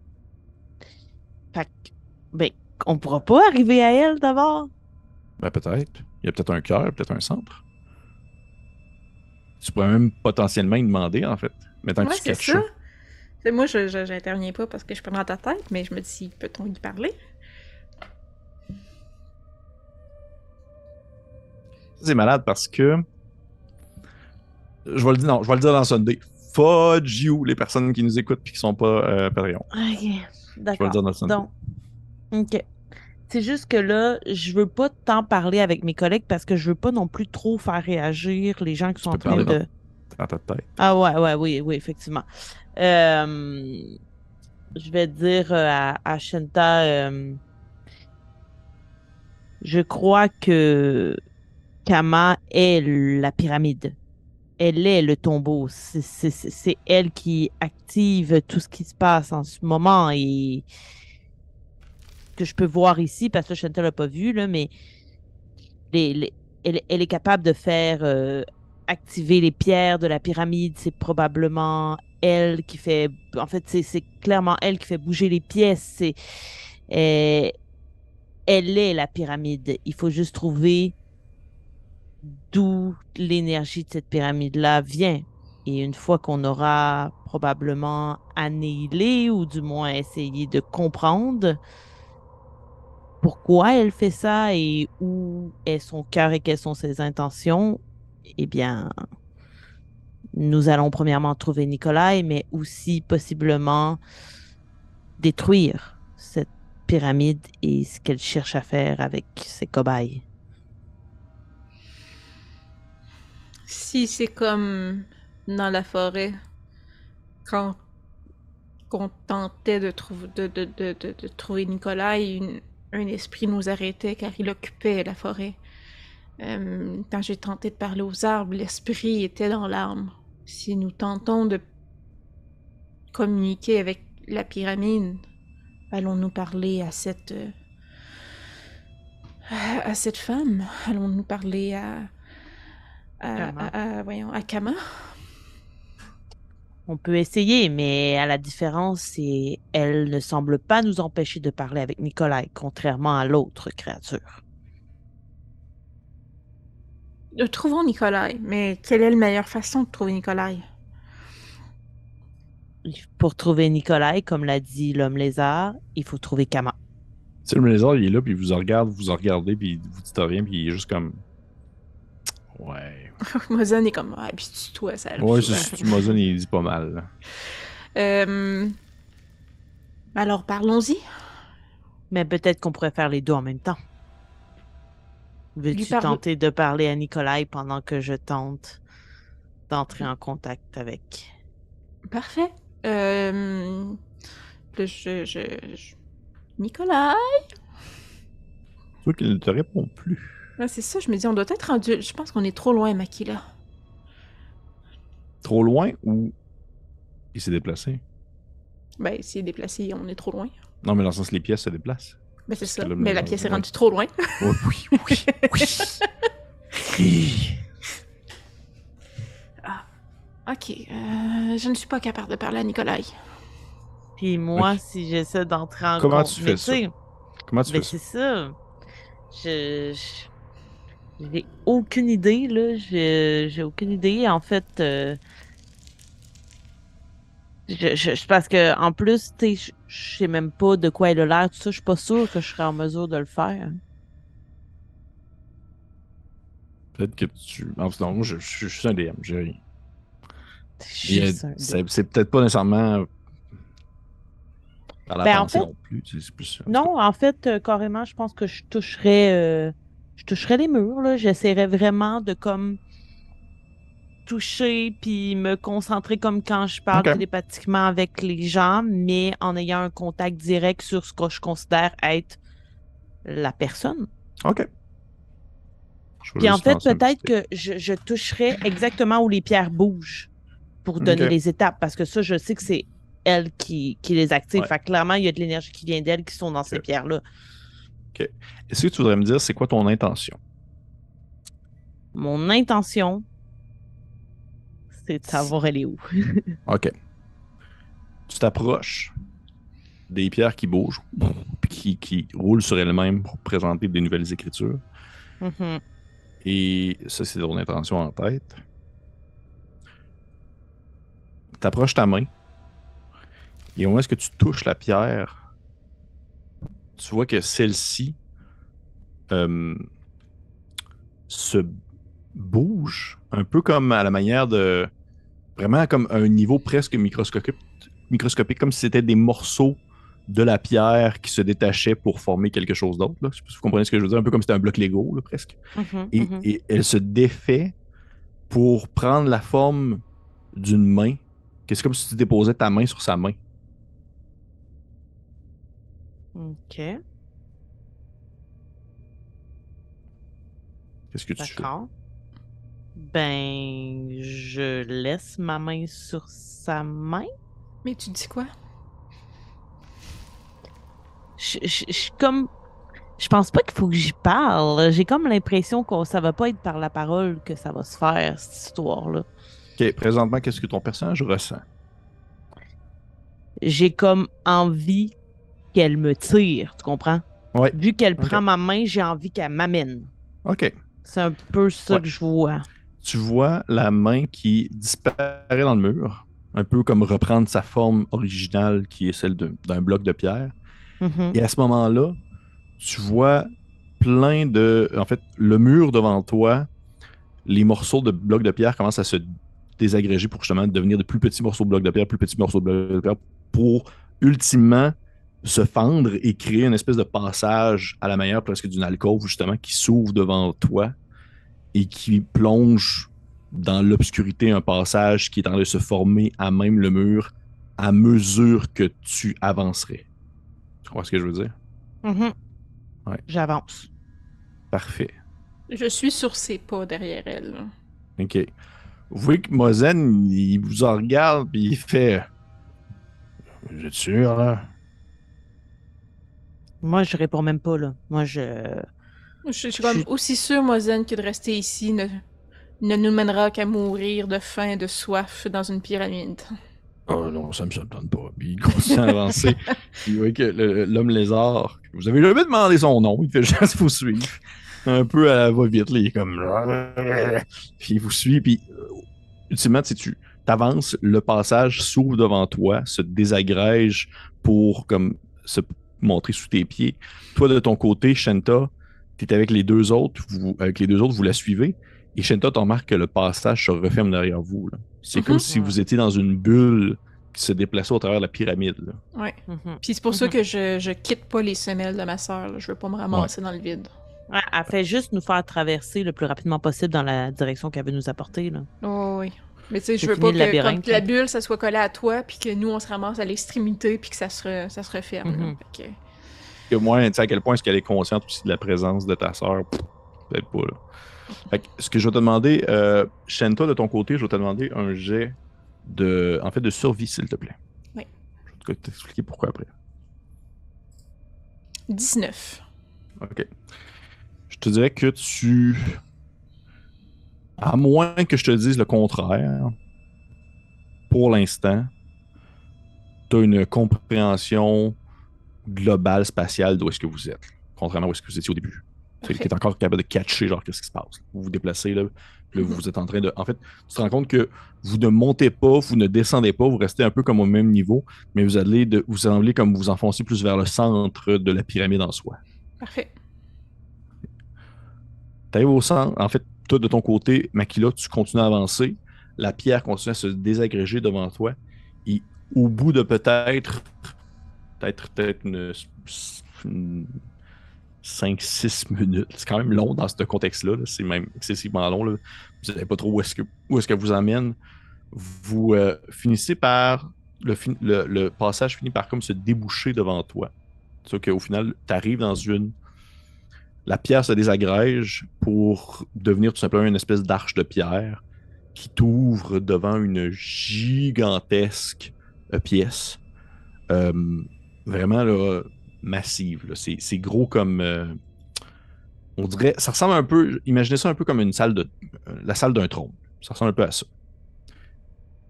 Fait que, ben, on pourra pas arriver à elle d'abord. Ben, peut-être. Il y a peut-être un cœur, peut-être un centre. Tu pourrais même potentiellement y demander, en fait. Maintenant que Ouais, tu c'est catches ça. ça. Moi, j'interviens pas parce que je suis pas dans ta tête, mais je me dis, peut-on y parler? C'est malade parce que. Je vais le dire, non, je vais le dire dans Sunday. Fudge you, les personnes qui nous écoutent et qui sont pas Patreon. OK, Je vais le d'accord. dire dans Sunday. Donc, OK. C'est juste que là, je veux pas tant parler avec mes collègues parce que je veux pas non plus trop faire réagir les gens qui Tu sont en peux train parler de. dans ta tête. Ah ouais, ouais, oui, oui, effectivement. Euh, je vais dire à Shenta, je crois que Kama est la pyramide. Elle est le tombeau. C'est elle qui active tout ce qui se passe en ce moment et que je peux voir ici, parce que Shanta l'a pas vu, là, mais elle est capable de faire activer les pierres de la pyramide. C'est probablement elle qui fait. En fait, c'est clairement elle qui fait bouger les pièces. Euh, elle est la pyramide. Il faut juste trouver d'où l'énergie de cette pyramide-là vient. Et une fois qu'on aura probablement annihilé ou du moins essayé de comprendre pourquoi elle fait ça et où est son cœur et quelles sont ses intentions, eh bien, nous allons premièrement trouver Nikolai, mais aussi possiblement détruire cette pyramide et ce qu'elle cherche à faire avec ses cobayes. Si c'est comme dans la forêt, quand qu'on tentait de trouver Nicolas, un esprit nous arrêtait car il occupait la forêt. Quand j'ai tenté de parler aux arbres, l'esprit était dans l'arbre. Si nous tentons de communiquer avec la pyramide, allons-nous parler à cette femme? Allons-nous parler Clairement. voyons, à Kama? On peut essayer, mais à la différence, c'est elle ne semble pas nous empêcher de parler avec Nikolai, contrairement à l'autre créature. Trouvons Nikolai, mais quelle est la meilleure façon de trouver Nikolai? Pour trouver Nikolai, comme l'a dit l'homme lézard, il faut trouver Kama. Tu sais, le lézard, il est là, puis il vous regarde, vous en regardez, puis vous dites rien, puis il est juste comme. Ouais. Mozen est comme, ah, puis toi, ça arrive Ouais, souvent. c'est Mozen, il dit pas mal. Là. Alors, parlons-y. Mais peut-être qu'on pourrait faire les deux en même temps. Veux-tu tenter de parler à Nikolai pendant que je tente d'entrer en contact avec? Parfait. Nicolas? Tu vois qu'il ne te répond plus. Ah, c'est ça, je me dis, on doit être rendu... Je pense qu'on est trop loin, Makila. Trop loin ou il s'est déplacé? Ben, s'il est déplacé, on est trop loin. Non, mais dans le sens, les pièces se déplacent. Ben, c'est ça. Mais la pièce est rendue trop loin. Oh, oui, oui, oui. Ah, ok. Je ne suis pas capable de parler à Nikolai. Puis moi, Ok. si j'essaie d'entrer en Comment compte... tu fais ça? Comment tu fais ça? C'est ça. J'ai aucune idée, là. J'ai aucune idée. En fait, parce que en plus, tu sais, je sais même pas de quoi elle a l'air, tout ça. Je suis pas sûre que je serais en mesure de le faire. Peut-être que tu. Non, moi, je suis juste un DM. C'est peut-être pas nécessairement par la Ben, en pensée fait, non plus. C'est plus. non, en fait, carrément, je pense que je toucherais les murs, là. J'essaierais vraiment de comme toucher puis me concentrer comme quand je parle Ok. télépathiquement avec les gens, mais en ayant un contact direct sur ce que je considère être la personne. Ok. Puis en fait, peut-être que je toucherais exactement où les pierres bougent pour donner les étapes, parce que ça, je sais que c'est elle qui les active. Ouais. Fait que clairement, il y a de l'énergie qui vient d'elle qui sont dans ces pierres-là. Ok. Est-ce que tu voudrais me dire c'est quoi ton intention? Mon intention, c'est de savoir elle est où. Ok. Tu t'approches des pierres qui bougent, puis qui roulent sur elles-mêmes pour présenter des nouvelles écritures. Mhm. Et ça, c'est ton intention en tête. Tu approches ta main. Et au moment où tu touches la pierre, tu vois que celle-ci se bouge un peu comme à la manière de... Vraiment comme un niveau presque microscopique, comme si c'était des morceaux de la pierre qui se détachaient pour former quelque chose d'autre. Je sais pas si vous comprenez ce que je veux dire, un peu comme si c'était un bloc Lego, là, presque. Mhm, Et elle se défait pour prendre la forme d'une main. C'est comme si tu déposais ta main sur sa main. OK. Qu'est-ce que tu fais? D'accord. Ben, je laisse ma main sur sa main. Mais tu dis quoi? Je comme... Je pense pas qu'il faut que j'y parle. J'ai comme l'impression que ça va pas être par la parole que ça va se faire, cette histoire-là. Ok, présentement, qu'est-ce que ton personnage ressent? J'ai comme envie qu'elle me tire, tu comprends? Ouais. Vu qu'elle Ok. prend ma main, j'ai envie qu'elle m'amène. Ok. C'est un peu ça Ouais. que je vois. Tu vois la main qui disparaît dans le mur, un peu comme reprendre sa forme originale qui est celle d'un bloc de pierre. Mhm. Et à ce moment-là, tu vois plein de... En fait, le mur devant toi, les morceaux de blocs de pierre commencent à se désagréger pour justement devenir de plus petits morceaux de blocs de pierre, plus petits morceaux de blocs de pierre, pour ultimement se fendre et créer une espèce de passage à la manière presque d'une alcôve, justement, qui s'ouvre devant toi et qui plonge dans l'obscurité un passage qui est en train de se former à même le mur à mesure que tu avancerais. Tu comprends ce que je veux dire? Mhm. Ouais. J'avance. Parfait. Je suis sur ses pas derrière elle. OK. Vous voyez que Mozen, il vous en regarde puis il fait... Vous êtes sûr, là? Moi, je réponds même pas, là. Moi, Je suis comme aussi sûre, Mozen, que de rester ici ne nous mènera qu'à mourir de faim et de soif dans une pyramide. Oh non, ça me surprend pas. Puis il continue à avancer. Puis vous voyez que l'homme lézard, vous avez jamais demandé son nom, il fait juste vous suivre. Un peu à la va-vite, là, il est comme... Puis il vous suit, puis ultimement, tu t'avances, le passage s'ouvre devant toi, se désagrège pour comme se montrer sous tes pieds. Toi, de ton côté, Shenta, t'es avec les deux autres, vous la suivez, et Shenta, t'en remarque que le passage se referme derrière vous. Là. C'est comme si vous étiez dans une bulle qui se déplaçait au travers de la pyramide. Là. Ouais. Puis c'est pour ça que je quitte pas les semelles de ma sœur. Là. Je veux pas me ramasser dans le vide. Ouais, elle fait juste nous faire traverser le plus rapidement possible dans la direction qu'elle veut nous apporter. Là. Oh oui. Mais tu sais, je C'est veux fini pas le que labyrinthe, quand la là. bulle, ça soit collé à toi, puis que nous, on se ramasse à l'extrémité, puis que ça se referme. Là. Fait que... Que moi, tu sais à quel point est-ce qu'elle est consciente aussi de la présence de ta sœur? Peut-être pas, là. Fait que, ce que je vais te demander, Shenta, de ton côté, je vais te demander un jet de survie, s'il te plaît. Oui. Je vais t'expliquer pourquoi après. 19. OK. Je te dirais que à moins que je te dise le contraire, pour l'instant, tu as une compréhension globale, spatiale d'où est-ce que vous êtes, contrairement à où est-ce que vous étiez au début. Tu es encore capable de catcher, genre, qu'est-ce qui se passe. Vous vous déplacez, là, puis là, vous êtes en train de... En fait, tu te rends compte que vous ne montez pas, vous ne descendez pas, vous restez un peu comme au même niveau, mais vous allez comme vous enfoncer plus vers le centre de la pyramide en soi. Parfait. Tu arrives au centre, en fait, toi, de ton côté, Makila, tu continues à avancer, la pierre continue à se désagréger devant toi, et au bout de peut-être une 5-6 minutes. C'est quand même long dans ce contexte-là. Là. C'est même excessivement long. Là. Vous ne savez pas trop où est-ce que vous emmène. Vous finissez par... Le passage finit par comme se déboucher devant toi. C'est qu'au final, tu arrives dans une... La pierre se désagrège pour devenir tout simplement une espèce d'arche de pierre qui t'ouvre devant une gigantesque pièce. Vraiment, là, massive. Là. C'est gros comme... on dirait... Ça ressemble un peu... Imaginez ça un peu comme une salle de... la salle d'un trône. Ça ressemble un peu à ça.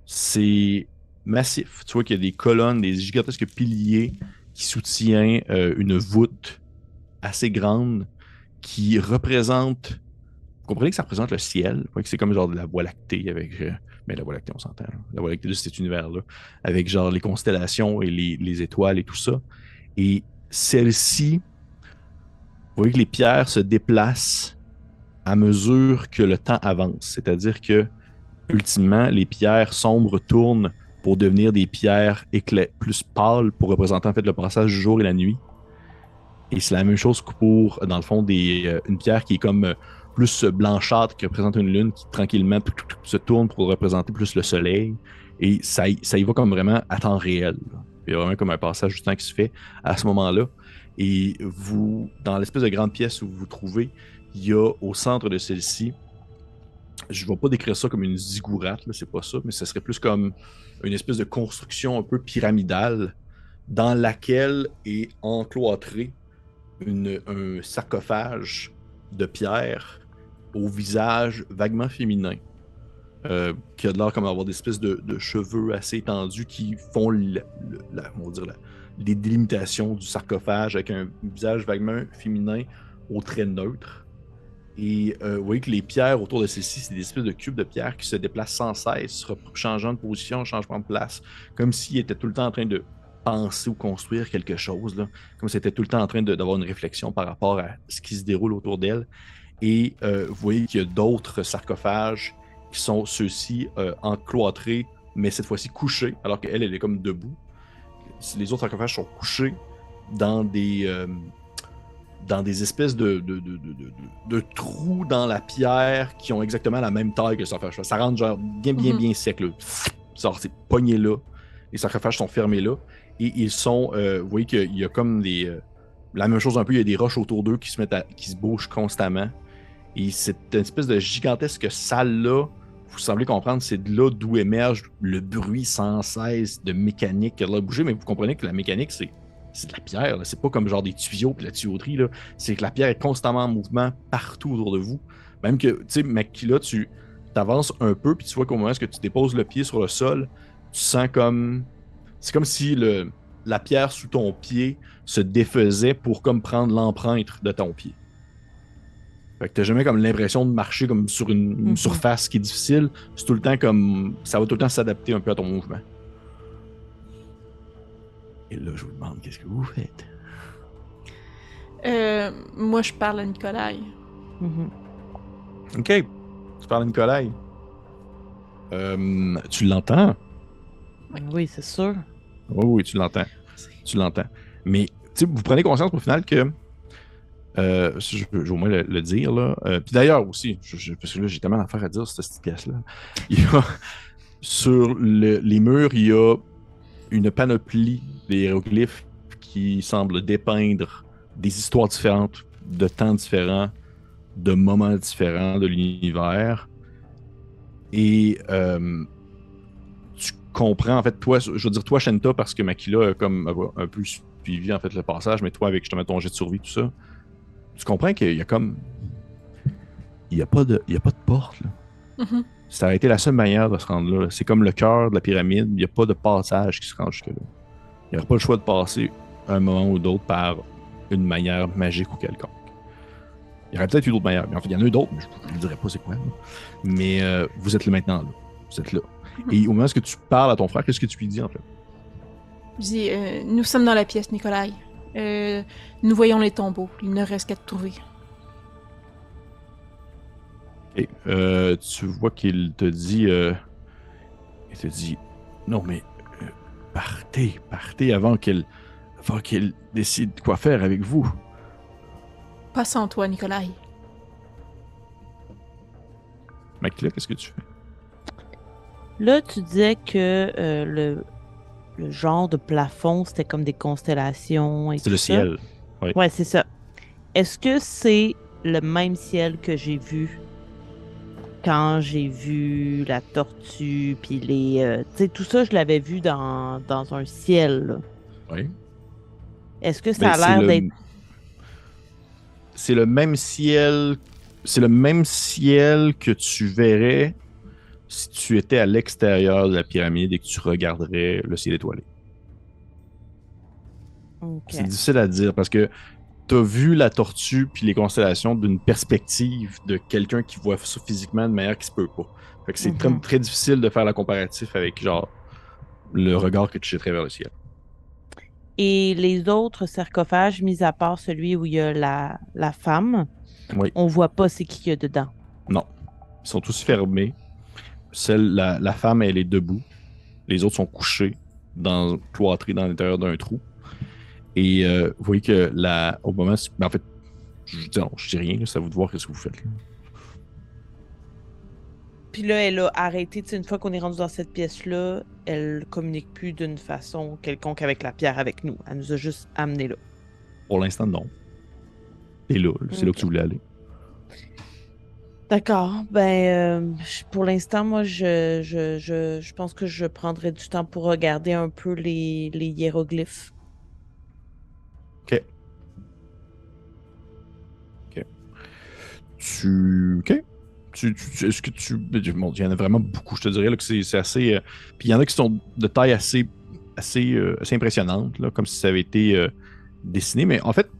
C'est massif. Tu vois qu'il y a des colonnes, des gigantesques piliers qui soutiennent une voûte assez grande qui représente... Vous comprenez que ça représente le ciel? Que c'est comme genre de la Voie lactée avec... mais la Voie lactée, on s'entend. Là. La Voie lactée de cet univers-là. Avec genre les constellations et les étoiles et tout ça. Et celle-ci, vous voyez que les pierres se déplacent à mesure que le temps avance. C'est-à-dire que, ultimement, les pierres sombres tournent pour devenir des pierres plus pâles pour représenter en fait le passage du jour et la nuit. Et c'est la même chose que pour, dans le fond, une pierre qui est comme plus blanchâtre, qui représente une lune, qui tranquillement se tourne pour représenter plus le soleil. Et ça y va comme vraiment à temps réel. Là. Il y a vraiment comme un passage du temps qui se fait à ce moment-là. Et vous, dans l'espèce de grande pièce où vous vous trouvez, il y a au centre de celle-ci, je ne vais pas décrire ça comme une ziggourate, là, c'est pas ça, mais ce serait plus comme une espèce de construction un peu pyramidale dans laquelle est encloîtré un sarcophage de pierre au visage vaguement féminin. Qui a de l'air comme avoir des espèces de cheveux assez étendus qui font les délimitations du sarcophage avec un visage vaguement féminin aux traits neutres. Et vous voyez que les pierres autour de celle-ci, c'est des espèces de cubes de pierre qui se déplacent sans cesse, changeant de position, changement de place, comme s'ils étaient tout le temps en train de penser ou construire quelque chose, là. Comme si c'était tout le temps en train d'avoir une réflexion par rapport à ce qui se déroule autour d'elle. Et vous voyez qu'il y a d'autres sarcophages qui sont ceux-ci encloîtrés, mais cette fois-ci couchés, alors qu'elle, elle est comme debout. Les autres sarcophages sont couchés dans des espèces de trous dans la pierre qui ont exactement la même taille que le sarcophage. Ça rentre genre bien sec, là. Genre, c'est pogné là. Les sarcophages sont fermés là. Et ils sont... vous voyez qu'il y a comme la même chose un peu, il y a des roches autour d'eux qui se bougent constamment. Et cette espèce de gigantesque salle-là, vous semblez comprendre, c'est de là d'où émerge le bruit sans cesse de mécanique qui a l'air de bouger, mais vous comprenez que la mécanique, c'est de la pierre. Là. C'est pas comme genre des tuyaux puis la tuyauterie. Là. C'est que la pierre est constamment en mouvement partout autour de vous. Même que, tu sais, Makila, tu t'avances un peu, puis tu vois qu'au moment où tu déposes le pied sur le sol, tu sens comme... C'est comme si la pierre sous ton pied se défaisait pour comme prendre l'empreinte de ton pied. Fait que t'as jamais comme l'impression de marcher comme sur une surface qui est difficile. C'est tout le temps comme... Ça va tout le temps s'adapter un peu à ton mouvement. Et là, je vous demande, qu'est-ce que vous faites? Moi, je parle à Nikolai. OK. Tu parles à Nikolai. Tu l'entends? Oui, c'est sûr. Oui, tu l'entends. Tu l'entends. Mais, tu sais, vous prenez conscience au final que... je vais au moins le dire, là. Puis d'ailleurs aussi, parce que là, j'ai tellement d'affaires à dire sur cette pièce-là. Il y a, sur les murs, il y a une panoplie des hiéroglyphes qui semblent dépeindre des histoires différentes, de temps différents, de moments différents de l'univers. Et tu comprends, en fait, toi, je veux dire, toi, Shenta, parce que Makila a comme un peu suivi, en fait, le passage, mais toi, avec justement ton jet de survie, tout ça, tu comprends qu'il y a comme... Il n'y a pas de porte, là. Mhm. Ça a été la seule manière de se rendre là. C'est comme le cœur de la pyramide. Il n'y a pas de passage qui se rend jusque-là. Il n'y aura pas le choix de passer un moment ou d'autre par une manière magique ou quelconque. Il y aurait peut-être eu d'autres manières. Mais en fait, il y en a eu d'autres, mais je ne dirais pas c'est quoi. Là. Mais vous êtes là maintenant. Là. Vous êtes là. Et au moment où tu parles à ton frère, qu'est-ce que tu lui dis en fait? Je dis, nous sommes dans la pièce, Nikolai. Nous voyons les tombeaux. Il ne reste qu'à te trouver. Et tu vois qu'il te dit... il te dit... Non, mais... partez avant qu'elle décide quoi faire avec vous. Pas sans toi, Nikolai. Makila, qu'est-ce que tu fais? Là, tu disais que le genre de plafond, c'était comme des constellations et C'est le tout ça. ciel. Ouais, c'est ça. Est-ce que c'est le même ciel que j'ai vu quand j'ai vu la tortue, puis les... tu sais, tout ça, je l'avais vu dans un ciel, là. Oui. Est-ce que ça a l'air d'être... C'est le même ciel. C'est le même ciel que tu verrais si tu étais à l'extérieur de la pyramide et que tu regarderais le ciel étoilé. Ok. C'est difficile à dire parce que t'as vu la tortue puis les constellations d'une perspective de quelqu'un qui voit ça physiquement de manière qui se peut pas. Fait que c'est très, très difficile de faire la comparatif avec genre le regard que tu jetterais vers le ciel. Et les autres sarcophages, mis à part celui où il y a la femme, Oui. on voit pas c'est qui il y a dedans. Non. Ils sont tous fermés. La femme, elle est debout. Les autres sont couchés, cloîtrés dans l'intérieur d'un trou. Et vous voyez que au moment... En fait, je dis rien, c'est à vous de voir ce que vous faites. Là. Puis là, elle a arrêté, tu sais, une fois qu'on est rendu dans cette pièce-là, elle communique plus d'une façon quelconque avec la pierre avec nous. Elle nous a juste amenés là. Pour l'instant, non. Et là, c'est là que tu voulais aller. D'accord. Ben, pour l'instant, moi, je pense que je prendrai du temps pour regarder un peu les hiéroglyphes. OK. OK. Est-ce que bon, il y en a vraiment beaucoup, je te dirais là, que c'est assez... puis il y en a qui sont de taille assez impressionnante, là, comme si ça avait été dessiné. Mais en fait,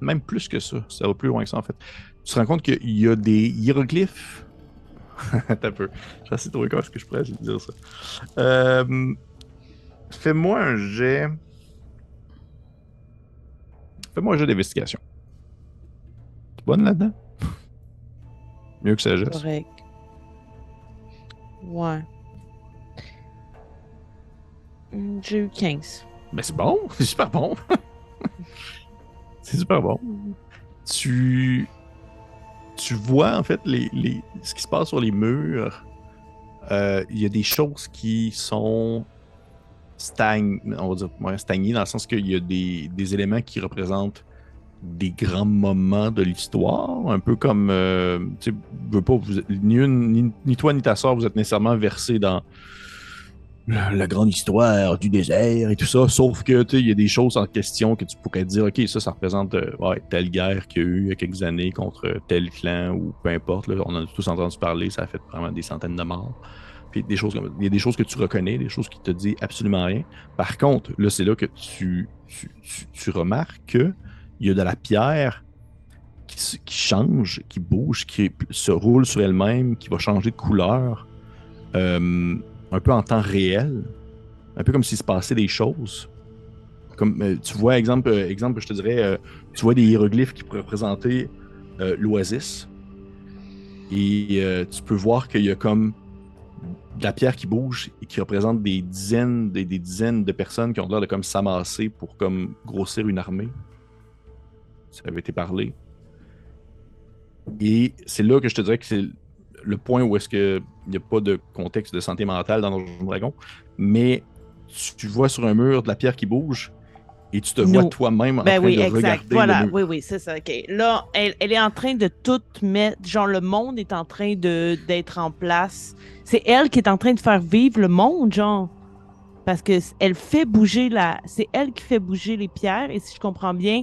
même plus que ça. Ça va plus loin que ça, en fait. Tu te rends compte qu'il y a des hiéroglyphes. Attends un peu. Je vais essayer de trouver comment est-ce que je pourrais dire ça. Fais-moi un jet. Fais-moi un jet d'investigation. Tu es bonne là-dedans? Mieux que sagesse. Correct. Ouais. J'ai eu 15. Ben c'est bon, c'est super bon. C'est super bon. Tu vois en fait ce qui se passe sur les murs. Il y a des choses qui sont on va dire stagnées dans le sens qu'il y a des éléments qui représentent des grands moments de l'histoire, un peu comme tu sais, ni toi ni ta soeur vous êtes nécessairement versés dans la grande histoire du désert et tout ça, sauf que tu sais, il y a des choses en question que tu pourrais dire, ok, ça représente telle guerre qu'il y a eu il y a quelques années contre tel clan ou peu importe, là, on en a tous entendu parler, ça a fait vraiment des centaines de morts. Puis il y a des choses que tu reconnais, des choses qui te disent absolument rien. Par contre, là, c'est là que tu remarques que il y a de la pierre qui change, qui bouge, qui se roule sur elle-même, qui va changer de couleur, un peu en temps réel, un peu comme s'il se passait des choses. Comme tu vois, exemple, je te dirais, tu vois des hiéroglyphes qui pourraient représenter l'oasis. Et tu peux voir qu'il y a comme de la pierre qui bouge et qui représente des dizaines de personnes qui ont l'air de comme s'amasser pour comme grossir une armée. Ça avait été parlé. Et c'est là que je te dirais que c'est le point où est-ce qu'il n'y a pas de contexte de santé mentale dans Donjons & Dragons, mais tu vois sur un mur de la pierre qui bouge et tu te vois toi-même en train de regarder voilà. le mur. Oui, c'est ça. OK. Là, elle est en train de tout mettre... Genre, le monde est en train d'être en place. C'est elle qui est en train de faire vivre le monde, genre. Parce que elle fait bouger c'est elle qui fait bouger les pierres. Et si je comprends bien,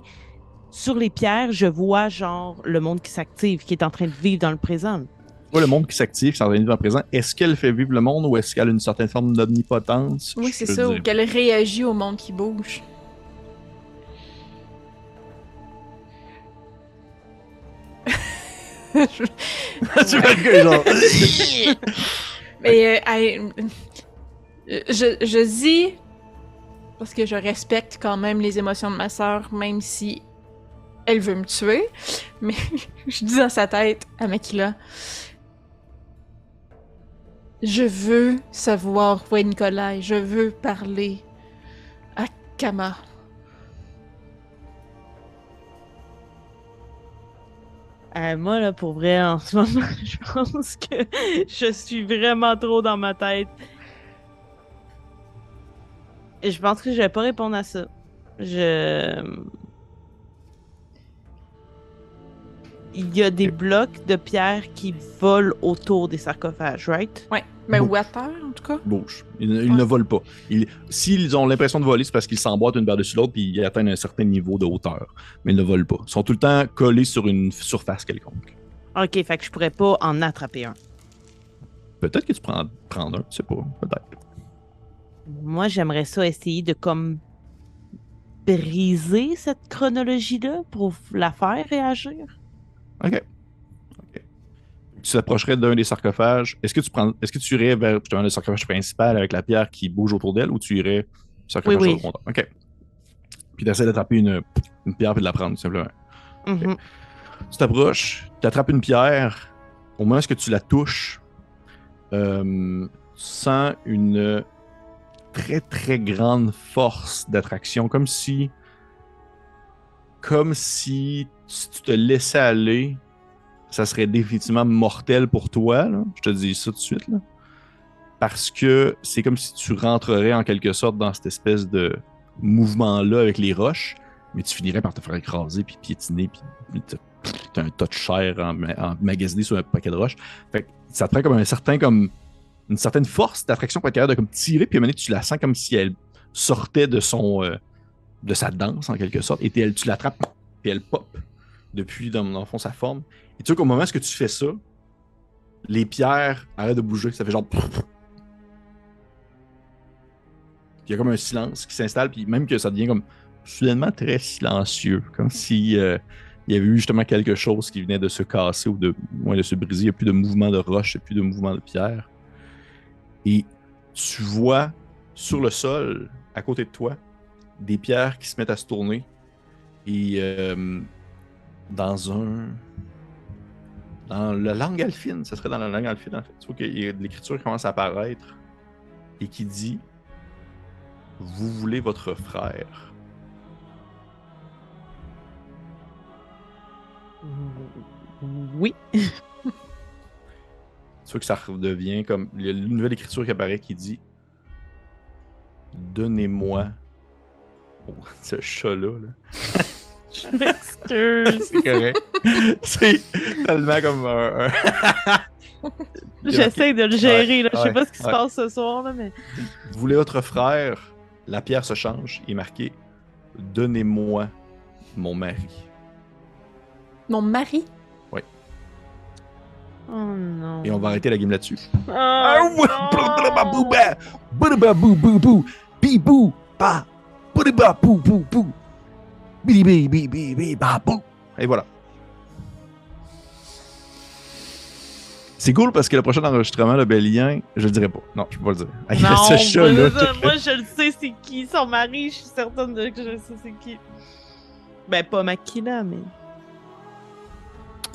sur les pierres, je vois, genre, le monde qui s'active, qui est en train de vivre dans le présent. Tu vois le monde qui s'active, qui s'organise dans le présent. Est-ce qu'elle fait vivre le monde ou est-ce qu'elle a une certaine forme d'omnipotence? Oui, c'est ça, ou qu'elle réagit au monde qui bouge. Tu vois que genre... Mais je dis, parce que je respecte quand même les émotions de ma sœur, même si elle veut me tuer, mais je dis dans sa tête à Makila, je veux savoir où est Nikolai, je veux parler à Kama. Moi, là, pour vrai, en ce moment, je pense que je suis vraiment trop dans ma tête. Et je pense que je vais pas répondre à ça. Il y a des blocs de pierre qui volent autour des sarcophages, right? Ouais, mais ou à terre, en tout cas. Bouge. Ils ne volent pas. S'ils ont l'impression de voler, c'est parce qu'ils s'emboîtent une par-dessus l'autre puis ils atteignent un certain niveau de hauteur. Mais ils ne volent pas. Ils sont tout le temps collés sur une surface quelconque. Ok, fait que je pourrais pas en attraper un. Peut-être que tu prends un, je sais pas. Peut-être. Moi, j'aimerais ça essayer de comme briser cette chronologie-là pour la faire réagir. OK. Tu t'approcherais d'un des sarcophages. Est-ce que tu irais vers justement le sarcophage principal avec la pierre qui bouge autour d'elle ou tu irais au sarcophage Oui. de rondeur? OK. Puis tu essaies d'attraper une pierre et de la prendre, tout simplement. Mm-hmm. Okay. Tu t'approches, tu attrapes une pierre. Au moment où tu la touches, tu sens une très, très grande force d'attraction. Comme si tu te laissais aller, ça serait définitivement mortel pour toi. Là. Je te dis ça tout de suite. Là. Parce que c'est comme si tu rentrerais en quelque sorte dans cette espèce de mouvement-là avec les roches, mais tu finirais par te faire écraser, puis piétiner, puis t'as un tas de chair emmagasiné sur un paquet de roches. Fait que ça te prend comme une certaine force d'attraction pour être capable de comme tirer, puis à un moment donné, tu la sens comme si elle sortait de sa danse, en quelque sorte, et tu l'attrapes, puis elle pop depuis, dans le fond, sa forme. Et tu vois qu'au moment où tu fais ça, les pierres arrêtent de bouger, ça fait genre... Il y a comme un silence qui s'installe, puis même que ça devient comme soudainement très silencieux, comme si il y avait eu justement quelque chose qui venait de se casser ou de se briser. Il n'y a plus de mouvement de roche, il n'y a plus de mouvement de pierre. Et tu vois sur le sol, à côté de toi, des pierres qui se mettent à se tourner. Et dans la langue alphine, ça serait dans la langue alphine en fait. Tu vois qu'il y a de l'écriture qui commence à apparaître et qui dit « Vous voulez votre frère ». Oui. Tu vois que ça redevient comme... Il y a une nouvelle écriture qui apparaît qui dit « Donnez-moi... » Oh, ce chat-là, là. Je m'excuse. C'est correct. C'est tellement comme un... J'essaie de le gérer, là. Je sais Ouais, pas ce qui se passe ce soir, là, mais... Vous voulez votre frère? La pierre se change et est marqué « Donnez-moi mon mari ». Mon mari? Oui. Oh non. Et on va arrêter la game là-dessus. Et voilà. C'est cool parce que le prochain enregistrement, le Bélien, je le dirai pas. Non, je peux pas le dire. Il y a Non, ce chat-là. moi je le sais c'est qui. Son mari, je suis certaine que je sais c'est qui. Ben, pas Makila, mais.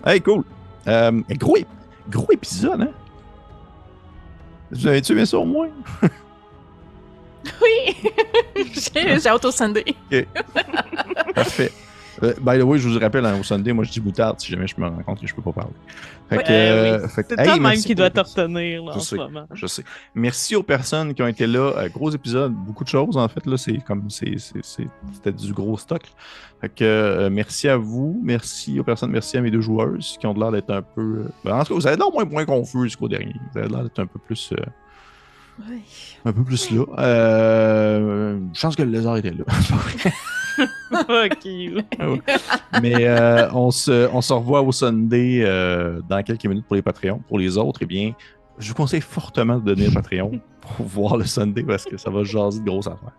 Hey, cool. Gros épisode, hein? Vous avez-tu aimé ça au moins? Oui! J'ai hâte au Sunday. Parfait. By the way, je vous rappelle, au Sunday, moi je dis moutarde si jamais je me rends compte que je peux pas parler. Fait Ouais. que, Oui. fait que, C'est hey, toi-même merci qui pour doit te l'épisode. retenir là, Je en sais. ce moment. Je sais. Merci aux personnes qui ont été là. Gros épisode, beaucoup de choses en fait. Là, c'était du gros stock. Fait que merci à vous, merci aux personnes, merci à mes deux joueuses qui ont l'air d'être un peu. En tout cas, vous avez l'air moins confus qu'au dernier. Vous avez l'air d'être un peu plus. Oui. Un peu plus là. Je pense que le lézard était là. Ok. Ouais. Mais on se revoit au Sunday dans quelques minutes pour les Patreons. Pour les autres, eh bien, je vous conseille fortement de devenir Patreon pour voir le Sunday parce que ça va jaser de grosses affaires.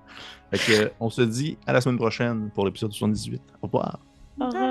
Fait que, on se dit à la semaine prochaine pour l'épisode 78. Au revoir. Au revoir.